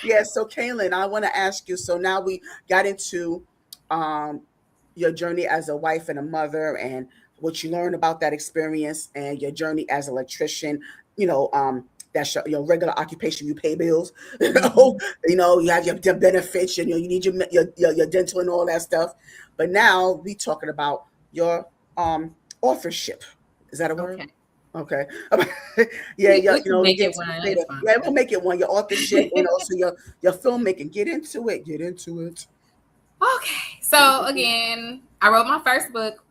Yeah, so Kaylynn, I want to ask you. So now we got into your journey as a wife and a mother, and what you learned about that experience, and your journey as an electrician. That's your regular occupation. You pay bills. You have your benefits. You need your dental and all that stuff. But now we talking about your authorship. Is that a word? Okay. Yeah,
make it one.
Yeah, we'll make it one. Your authorship and also your filmmaking. Get into it. Get into it.
Okay. So again, I wrote my first book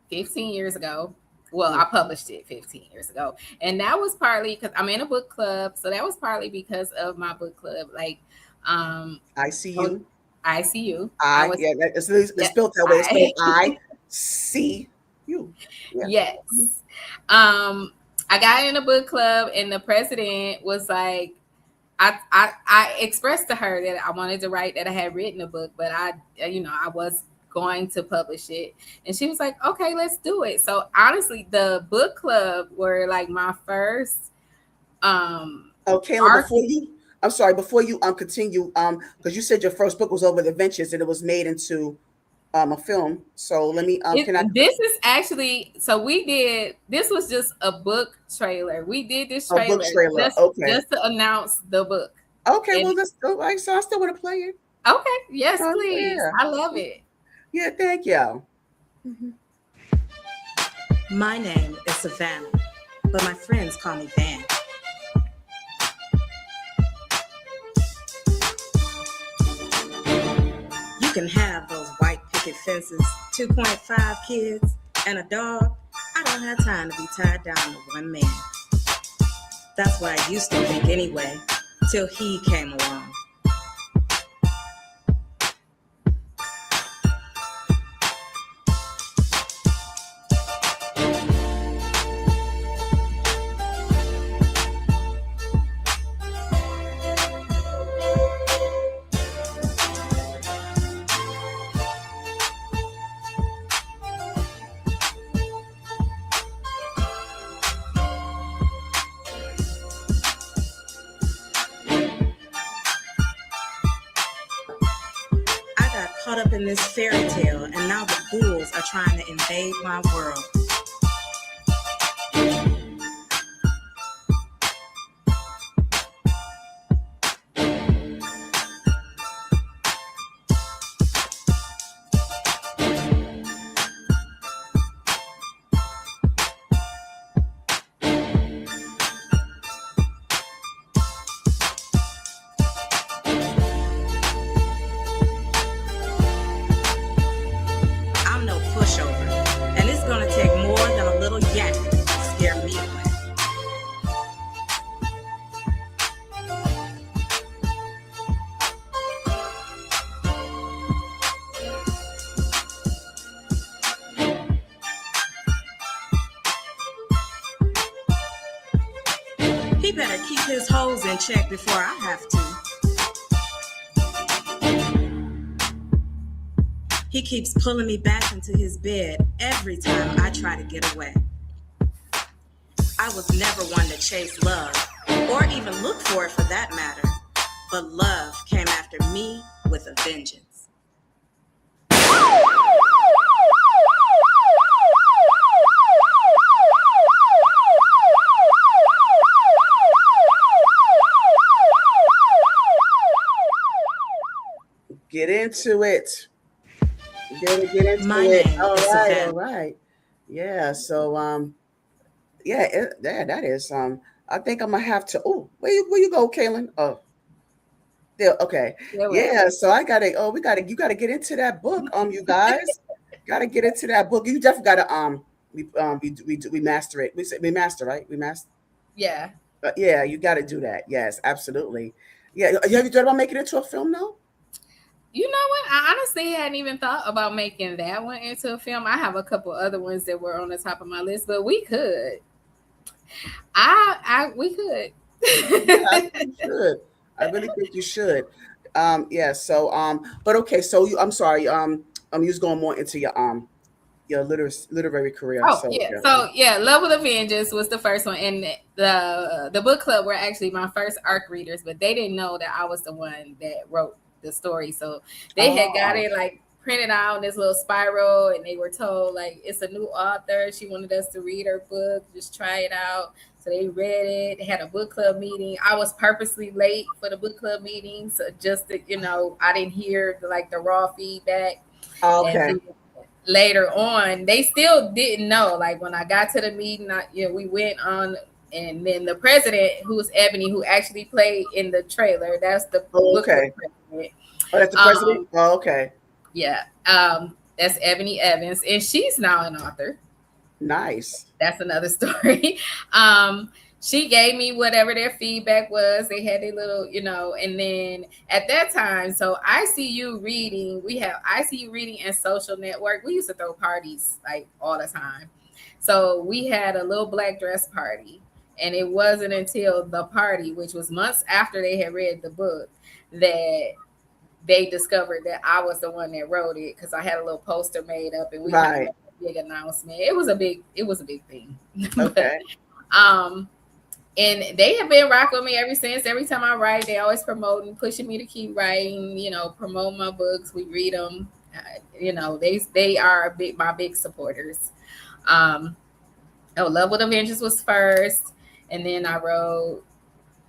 15 years ago. Well, I published it 15 years ago. And that was partly because I'm in a book club. So that was partly because of my book club. Like
I see you.
I see you.
It's spelled that way. It's spelled I see you. Yeah.
Yes. I got in a book club, and the president was like, I expressed to her that I wanted to write, that I had written a book, but I was going to publish it. And she was like, okay, let's do it. So honestly, the book club were like my first
Kaylynn, before you continue, because you said your first book was Over the Ventures, and it was made into a film. So let me
this is actually, so this was just a book trailer. We did this trailer, just to announce the book.
Okay, well, let's go. So I still want to play it.
Okay, yes, please. Yeah. I love it.
Yeah, thank you.
Mm-hmm. My name is Savannah, but my friends call me Van. You can have those white picket fences, 2.5 kids, and a dog. I don't have time to be tied down to one man. That's what I used to think anyway, till he came along. Caught up in this fairy tale, and now the ghouls are trying to invade my world. He better keep his hoes in check before I have to. He keeps pulling me back into his bed every time I try to get away. I was never one to chase love, or even look for it for that matter. But love came after me with a vengeance.
Get into it. get
My
into it.
name
All
is
right,
Savannah.
all right. Yeah. So yeah, that is I think I'm gonna have to. Oh, where you go, Kaylin? Oh, there. Okay.
You're welcome.
Yeah. So I gotta. Oh, you gotta get into that book. You guys gotta get into that book. You definitely gotta we master it. We master, right? We master.
Yeah.
Yeah, you got to do that. Yes, absolutely. Yeah, have you thought about making it into a film now?
You know what? I honestly hadn't even thought about making that one into a film. I have a couple other ones that were on the top of my list, but we could. We could.
Yeah, I think you should. I really think you should. Yeah. So, but okay. So I'm sorry. You was going more into your literary career.
Oh
So
yeah,
yeah.
so yeah, Love with a Vengeance was the first one, and the book club were actually my first ARC readers, but they didn't know that I was the one that wrote the story. So they had got
Oh,
it like printed out in this little spiral, and they were told like it's a new author. She wanted us to read her book, just try it out. So they read it. They had a book club meeting. I was purposely late for the book club meeting, so just to, I didn't hear the raw feedback, and
okay.
then later on, they still didn't know. Like when I got to the meeting, we went on, and then the president, who's Ebony, who actually played in the trailer, that's the
Oh,
book club
okay.
president.
Oh, that's the president.
Um,
Oh, okay.
yeah, that's Ebony Evans, and she's now an author.
Nice.
That's another story. um, she gave me whatever their feedback was. They had their little, and then at that time, so ICU reading, we have ICU reading and social network. We used to throw parties like all the time. So we had a little black dress party. And it wasn't until the party, which was months after they had read the book, that they discovered that I was the one that wrote it, because I had a little poster made up and we kind of
Right.
made a big announcement. It was a big thing. But,
Okay.
um and they have been rocking with me ever since. Every time I write, they always promoting, pushing me to keep writing, promote my books. We read them. They are my big supporters. Um, Love with a Vengeance was first, and then I wrote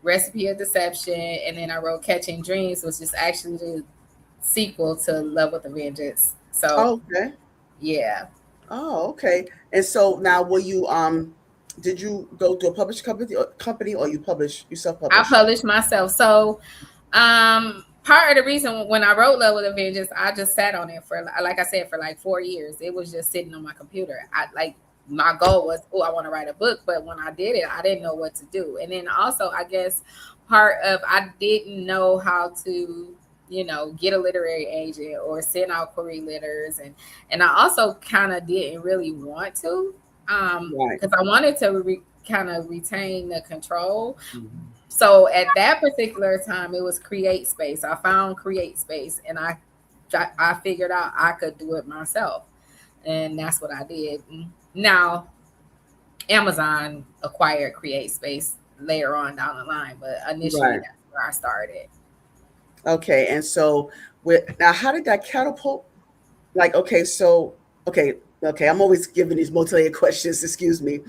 Recipe of Deception, and then I wrote Catching Dreams, which is actually the sequel to Love with a Vengeance. So
Okay.
yeah,
Oh, okay. And so now, will you did you go to a publishing company, or you self
I
publish?
published myself. So part of the reason when I wrote Love with a Vengeance, I just sat on it for, like I said, for like 4 years. It was just sitting on my computer. My goal was, oh, I want to write a book, but when I did it, I didn't know what to do. And then also, I guess I didn't know how to, get a literary agent or send out query letters, and I also kind of didn't really want to,
Right.
because I wanted to kind of retain the control.
Mhm.
So at that particular time, it was Create Space. I found Create Space, and I figured out I could do it myself, and that's what I did. Now Amazon acquired Create Space later on down the line, but initially
Right.
that's where I started.
Okay. And so, now, how did that catapult? Like, okay, so okay, okay. I'm always giving these multi-layered questions. Excuse me.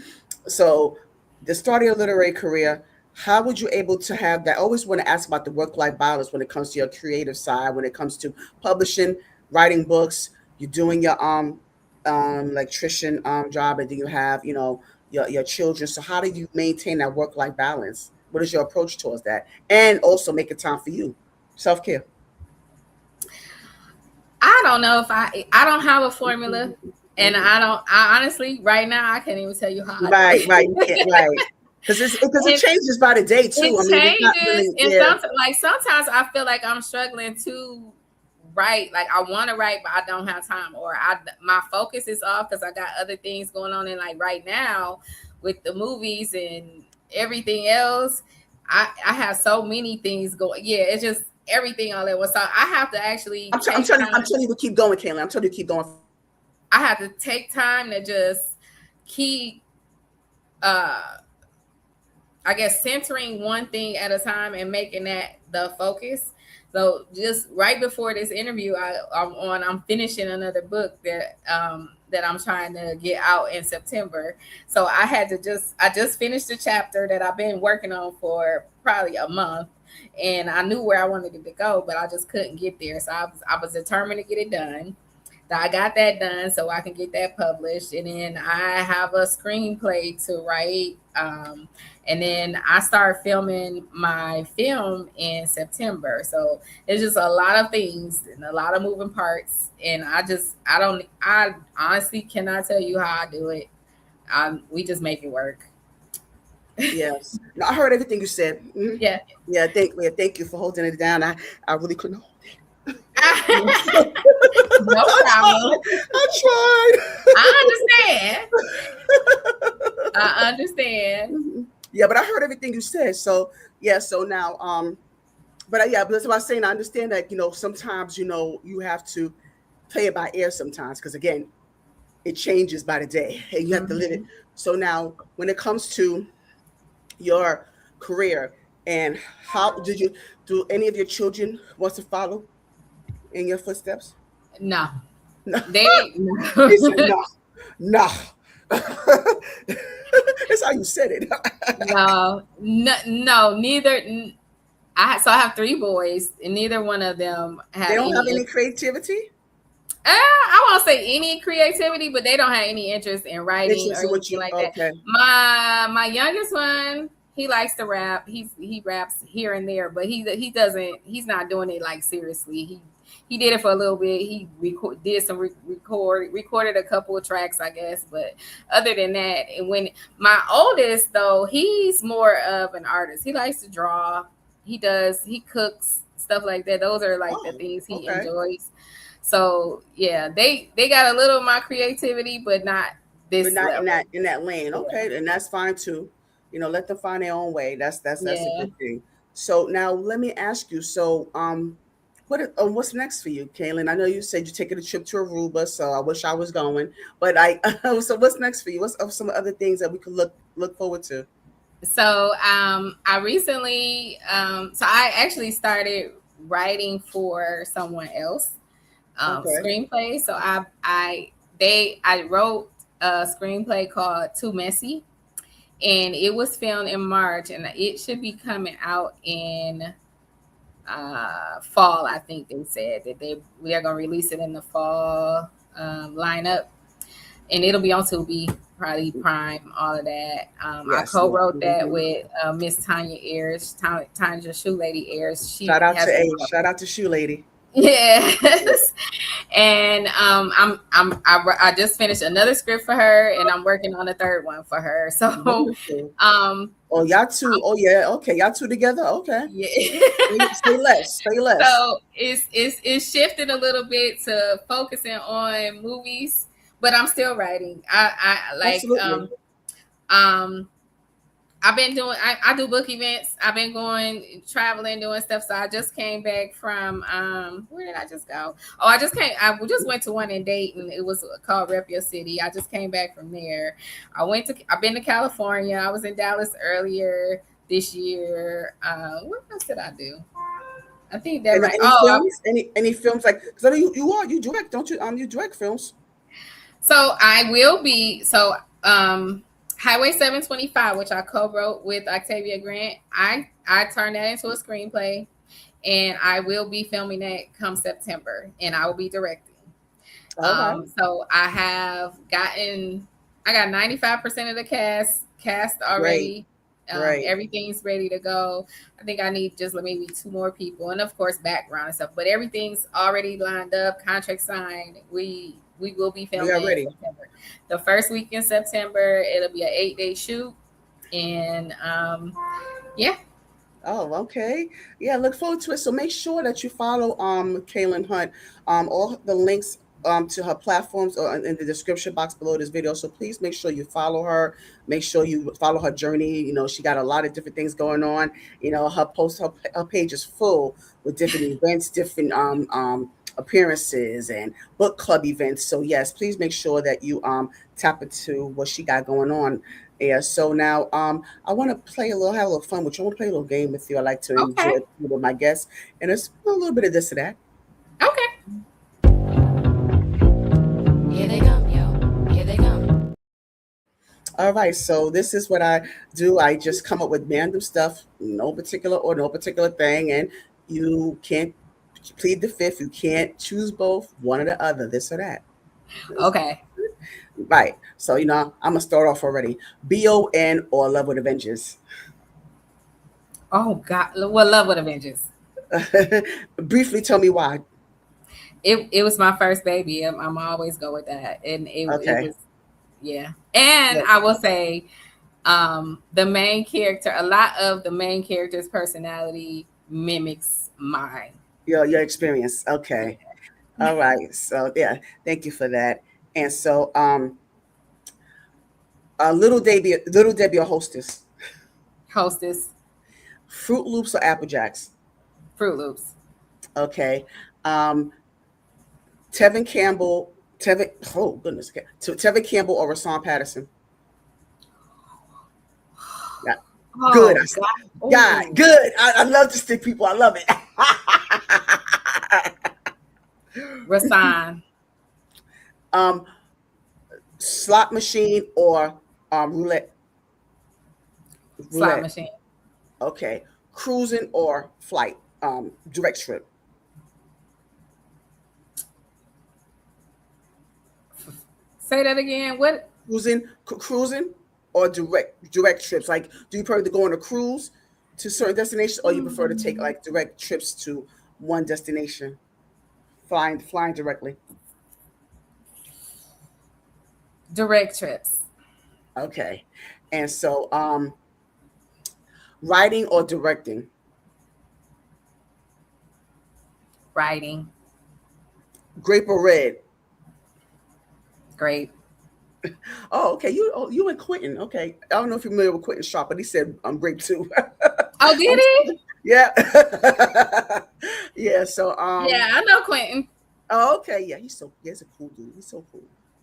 So, the start of your literary career, how would you able to have that? I always want to ask about the work-life balance when it comes to your creative side, when it comes to publishing, writing books, you're doing your electrician job, and then you have, your children. So how do you maintain that work-life balance? What is your approach towards that? And also making time for you, self-care.
I don't know if I don't have a formula, and I honestly right now I can't even tell you how I do
Right, right, you can't,
it.
right. Because it
And
changes by the day too. I
it
mean, it's not
changes,
really,
and
yeah,
sometimes I feel like I'm struggling to write. Like I want to write, but I don't have time, or my focus is off because I got other things going on. And like right now, with the movies and everything else, I have so many things going. Yeah, it's just everything all at once. So I have to actually take
I'm
time.
telling you to keep going, Kaylin. I'm telling you to keep going.
I have to take time to just keep uh I guess centering one thing at a time and making that the focus. So just right before this interview, I'm finishing another book that I'm trying to get out in September. So I just finished the chapter that I've been working on for probably a month, and I knew where I wanted it to go, but I just couldn't get there. So I was determined to get it done. I got that done so I can get that published. And then I have a screenplay to write. And then I start filming my film in September. So it's just a lot of things and a lot of moving parts. And I honestly cannot tell you how I do it. We just make it work.
Yes. No, I heard everything you said. Mhm.
Yeah.
Yeah, thank you for holding it down. I really couldn't hold it.
No problem.
I tried.
I understand. I understand.
Mhm. Yeah, but I heard everything you said. So yeah, so now but that's what I was saying. I understand that, sometimes, you have to play it by ear sometimes, because again, it changes by the day and you have to live it.
Mhm.
So now when it comes to your career, and how did you do any of your children want to follow in your footsteps?
No,
No.
they
He said no. No. That's how you said it.
no, neither. I have three boys, and neither one of them
They
have
don't have
any.
any creativity.
I won't say any creativity, but they don't have any interest in writing or
Interest in what
anything
you
like that.
okay.
My youngest one, he likes to rap. He raps here and there, but he doesn't. He's not doing it like seriously. He did it for a little bit. He did some recorded a couple of tracks, I guess. But other than that, and when my oldest though, he's more of an artist. He likes to draw. He cooks, stuff like that. Those are like the
Oh,
things he
okay.
enjoys. So yeah, they got a little of my creativity, but not
But
this
not in
level.
that lane.
Yeah.
Okay, and that's fine too. Let them find their own way. That's a
Yeah.
good thing. So now let me ask you. So what's next for you, Kaylin? I know you said you're taking a trip to Aruba, so I wish I was going. But so what's next for you? What's some other things that we could look forward to?
So I recently so I actually started writing for someone else
Okay.
screenplay. So I wrote a screenplay called Too Messy, and it was filmed in March, and it should be coming out in fall. I think they said that we are gonna release it in the fall lineup, and it'll be on Tubi, probably Prime, all of that. I
Yes. Yeah.
co-wrote that
Mhm.
with Miss Tanya Ayers, Tanya Shoe Lady Ayers. She
Shout out to
has a
Shout out to Shoe Lady.
yes. And I just finished another script for her, and I'm working on a third one for her. So
Wonderful.
um
Oh, y'all two. Oh, yeah. Okay, y'all two together. Okay.
yeah.
Say less. Say less.
So it's shifting a little bit to focusing on movies, but I'm still writing. I like
Absolutely.
um I've been doing I do book events. I've been going traveling, doing stuff. So I just came back from where did I just go? Oh, I just went to one in Dayton. It was called Rep Your City. I just came back from there. I've been to California. I was in Dallas earlier this year. What else did I do? I think that
And
right.
any films? Any films, like, because I know you direct, don't you? You direct films.
So I will be Highway 725, which I co-wrote with Octavia Grant. I turned that into a screenplay, and I will be filming that come September, and I will be directing.
All right.
So I got 95% of the cast
Great.
already.
Great.
Everything's ready to go. I think I need just maybe two more people, and of course background and stuff. But everything's already lined up, contract signed. We will be
We
filming
are
in
ready.
September. The first week in September, it'll be an 8-day shoot, and yeah.
Oh, okay. Yeah, look forward to it. So make sure that you follow Kaylnn Hunt. All the links to her platforms are in the description box below this video. So please make sure you follow her. Make sure you follow her journey. She got a lot of different things going on. Her page is full with different events, different appearances and book club events. So yes, please make sure that you tap into what she got going on. Yeah, so now I want to have a little fun with you. I want to play a little game with you. I like to enjoy
Okay.
it with my guests, and it's a little bit of this and that.
Okay.
Here they come, yo. Here they come.
All right, so this is what I do. I just come up with random stuff, no particular thing, and you can't Plead the fifth. You can't choose both, one or the other, this or that.
Okay.
Right. So, I'm going to start off already. BON or Love with a Vengeance?
Oh God, well, Love with a Vengeance.
Briefly tell me why.
It was my first baby. I'm always go with that, and it
Okay.
was, yeah. And
Yeah.
I will say, the main character, a lot of the main character's personality mimics mine.
Your experience. Okay. All right. So, yeah, thank you for that. And so, Little Debbie or Hostess?
Hostess.
Fruit Loops or Apple Jacks?
Fruit Loops.
Okay. Um, Tevin Campbell, Tevin, oh goodness, okay. Tevin Campbell or Rashawn Patterson? Yeah, good.
Oh God.
Yeah,
Oh,
good. I love to stick people. I love it.
Rasan.
um, Slot machine or roulette?
Slot
Roulette.
machine.
Okay. Cruising or flight? Direct trip.
Say that again. What?
Cruising or direct trips. Like, do you prefer to go on a cruise to certain destinations, or you prefer to take like direct trips to one destination, flying directly?
Direct trips.
Okay. And so, writing or directing?
Writing.
Grape or red?
Great.
Oh, okay. You and Quentin. Okay. I don't know if you're familiar with Quentin Sharp, but he said I'm grape too.
Oh, did he?
Yeah. Yeah. So,
Yeah, I know Quentin.
oh, okay. Yeah, he's a cool dude. He's so cool.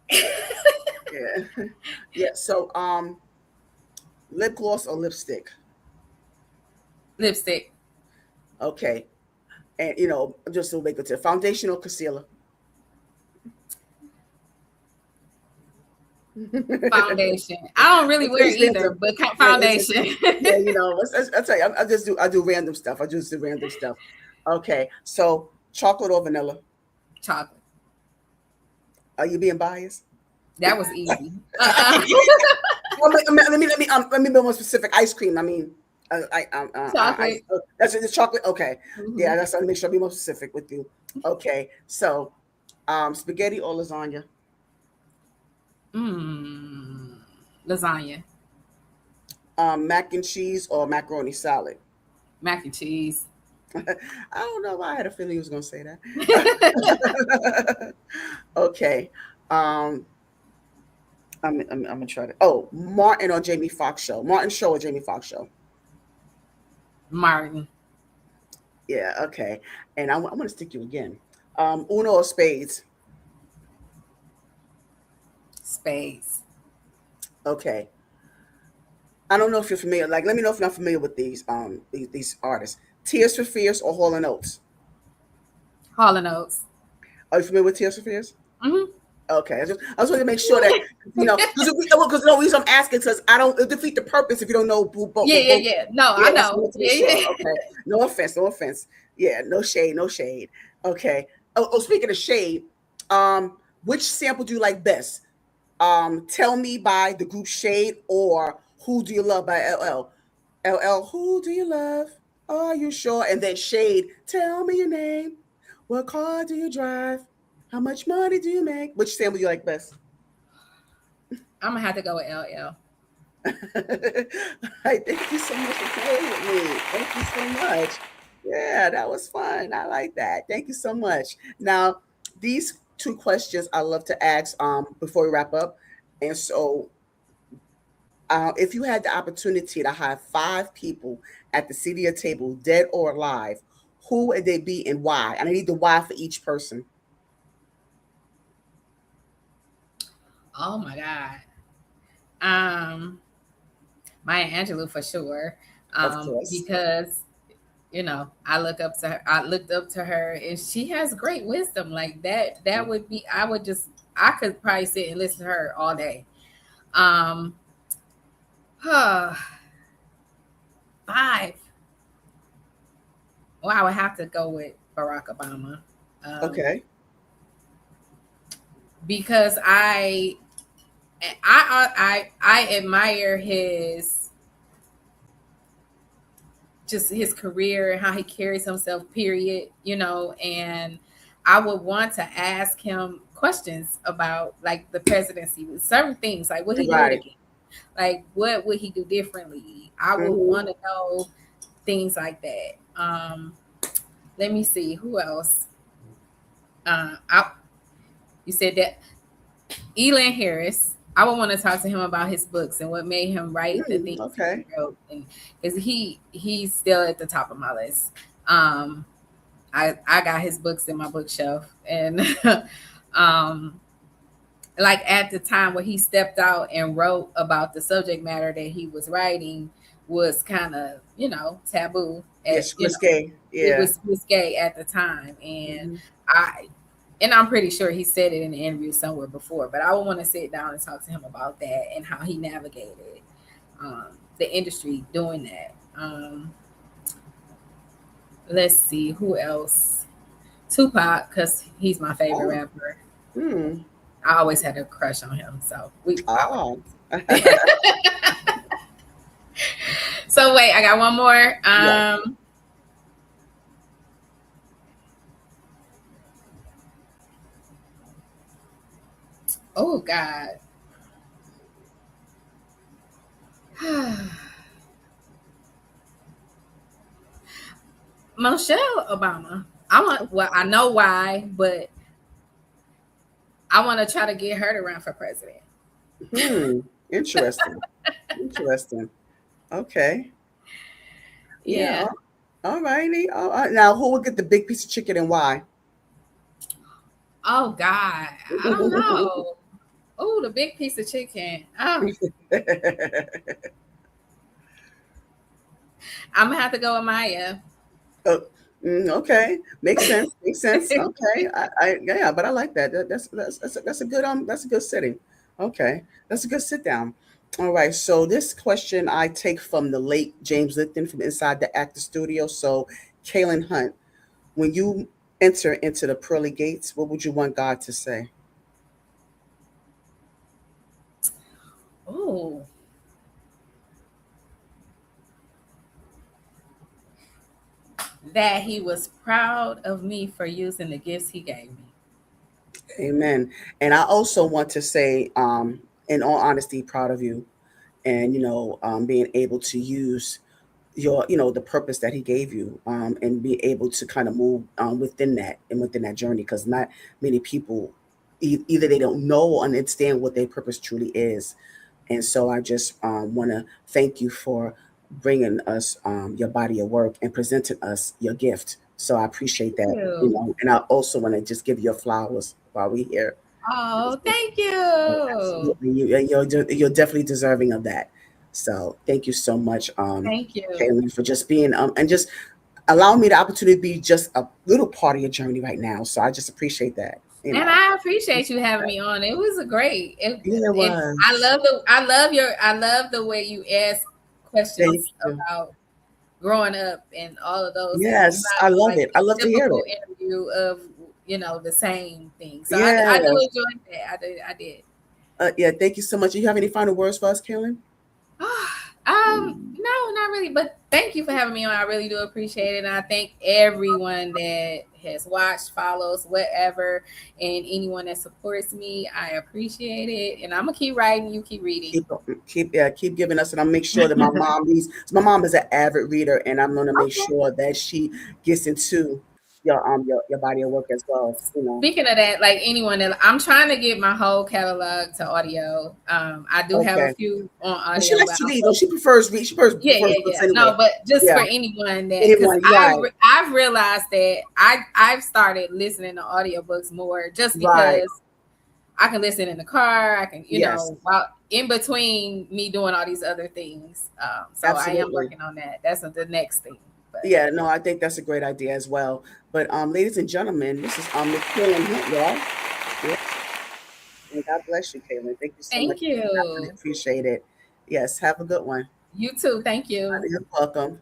Yeah. Yeah. So, lip gloss or lipstick?
Lipstick.
Okay. And just to make it to foundation or concealer?
Foundation. I don't really wear
It's
either,
random.
but
Yeah,
foundation.
yeah. I tell you, I do random stuff. I just do random stuff. Okay. So, chocolate or vanilla?
Chocolate.
Are you being biased?
That was easy.
Well, let me be more specific. Ice cream. I mean,
Chocolate.
that's the chocolate. Okay,
Mhm.
yeah, that's. Let me make sure I be more specific with you. Okay, so, spaghetti or lasagna?
Lasagna.
Mac and cheese or macaroni salad?
Mac and cheese.
I don't know why I had a feeling he was going to say that. Okay, um, I'm gonna try to. Oh, Martin or Jamie Foxx show? Martin show or Jamie Foxx show?
Martin.
Yeah, okay. And I'm going to stick you again. Uno or spades?
Spades.
Okay. I don't know if you're familiar. Like, let me know if you're not familiar with these artists. Tears for Fears or Hall and Oates?
Hall and Oates.
Are you familiar with Tears for Fears?
Hmm.
Okay. I just want to make sure that because the reason I'm asking because I don't it'll defeat the purpose if you don't know who both.
Yeah. No,
Yeah,
I
that's
know.
what to make
Yeah,
sure.
yeah.
Okay. No offense. No offense. Yeah. No shade. No shade. Okay. Speaking of shade, um, which sample do you like best? Tell Me by the group Shade or Who Do You Love by LL? LL, who do you love? Are you sure? And then Shade, tell me your name. What car do you drive? How much money do you make? Which sample do you like best?
I'm gonna have to go with LL.
Hey, thank you so much for playing with me. Thank you so much. Yeah, that was fun. I like that. Thank you so much. Now, these two questions I love to ask before we wrap up. And so, if you had the opportunity to have five people at the CDA table, dead or alive, who would they be and why? And I need the why for each person.
Oh my God. Um, Maya Angelou for sure.
Of course.
Because I look up to her. I looked up to her, and she has great wisdom. Like that. That would be. I could probably sit and listen to her all day. Um, 5. Well, I would have to go with Barack Obama.
Okay.
Because I admire his career and how he carries himself, period, and I would want to ask him questions about like the presidency, with certain things, like would he do it
Right.
again? Like what would he do differently? I would want to know things like that. Let me see who else. You said that Elin Harris. I would want to talk to him about his books and what made him write the things
Okay.
he wrote, and because he's still at the top of my list. I got his books in my bookshelf, and like at the time where he stepped out and wrote about the subject matter that he was writing was kind of taboo.
Yes, risque.
It
Yeah.
was risque at the time, and I'm pretty sure he said it in an interview somewhere before, but I would want to sit down and talk to him about that and how he navigated the industry doing that. Let's see who else. Tupac, because he's my favorite rapper. I always had a crush on him, so So wait, I got one more. Oh God. Michelle Obama. I know why, but I want to try to get her to run for president.
Interesting. Interesting. Okay.
Yeah.
All righty. Now, who would get the big piece of chicken and why?
Oh God, I don't know. Oh, the big piece of chicken. Oh. I'm gonna have to go with Maya.
Okay, makes sense. Makes sense. Okay, yeah, but I like that. That's a good that's a good sitting. Okay, that's a good sit down. All right, so this question I take from the late James Lipton from Inside the Actor Studio. So, Kaylnn Hunt, when you enter into the pearly gates, what would you want God to say?
Oh. That he was proud of me for using the gifts he gave me.
Amen. And I also want to say, in all honesty, proud of you, and being able to use your the purpose that he gave you, and be able to kind of move within that and within that journey, because not many people either they don't know or understand what their purpose truly is. And so I just want to thank you for bringing us your body of work and presenting us your gift. So I appreciate that, and I also want to just give you your flowers while we're here.
Oh, thank you.
Absolutely. You're definitely deserving of that. So thank you so much,
Thank you.
Kaylynn, for just being and just allowing me the opportunity to be just a little part of your journey right now. So I just appreciate that.
And I appreciate you having me on. It was
It was.
I love the way you ask questions about growing up and all of those
Yes,
things.
I love it. I love to hear it.
Interview of the same thing. So I do enjoy that. I did.
Yeah, thank you so much. Do you have any final words for us, Kaylynn?
No, not really. But thank you for having me on. I really do appreciate it. And I thank everyone that has watched, follows, whatever, and anyone that supports me. I appreciate it. And I'm gonna keep writing. You keep reading.
Keep giving us, and I'll make sure that my mom reads. My mom is an avid reader, and I'm gonna make sure that she gets into your body of work as well.
Speaking of that, like anyone that I'm trying to get my whole catalog to audio. I do have a few on audio.
She likes to read. Though she prefers read. She prefers books anyway.
No, but just for anyone that I've realized that I've started listening to audiobooks more just because I can listen in the car. I can while in between me doing all these other things. So absolutely. I am working on that. That's the next thing.
Yeah, no, I think that's a great idea as well. But ladies and gentlemen, this is Kaylnn Hunt, y'all. Yeah. And God bless you, Kaylynn. Thank you so much.
Thank you.
I really appreciate it. Yes, have a good one.
You too. Thank you.
You're welcome.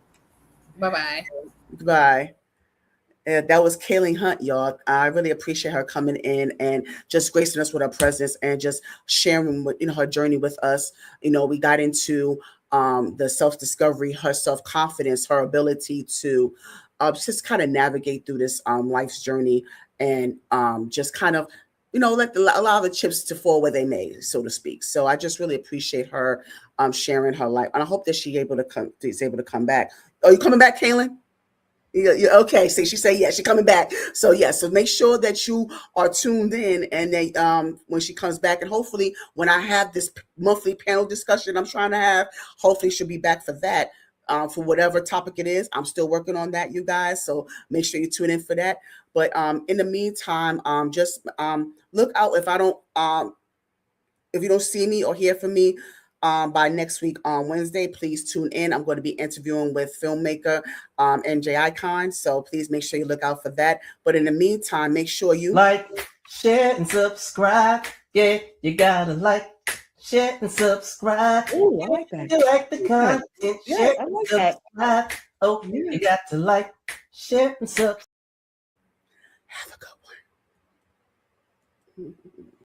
Bye-bye.
Goodbye. That was Kaylnn Hunt, y'all. I really appreciate her coming in and just gracing us with her presence and just sharing with, her journey with us. We got into the self-discovery, her self-confidence, her ability to just kind of navigate through this life's journey, and just kind of allow the chips to fall where they may, so to speak. So I just really appreciate her sharing her life, and I hope that she's able to come back. Are you coming back, Kaylynn? Yeah, okay. See, she said, yeah, she's coming back. So yeah, so make sure that you are tuned in, and they when she comes back, and hopefully when I have this monthly panel discussion I'm trying to have, hopefully she'll be back for that. For whatever topic it is, I'm still working on that, you guys. So make sure you tune in for that. But in the meantime, just look out if you don't see me or hear from me by next week on Wednesday, please tune in. I'm going to be interviewing with filmmaker NJ Icon. So please make sure you look out for that. But in the meantime, make sure you
like, share, and subscribe. Yeah, you gotta like, share, and subscribe.
Oh, I like that.
You like the content,
Yeah,
share,
I
and
like that.
subscribe. Oh,
Yeah.
you got to like, share, and subscribe.
Have a good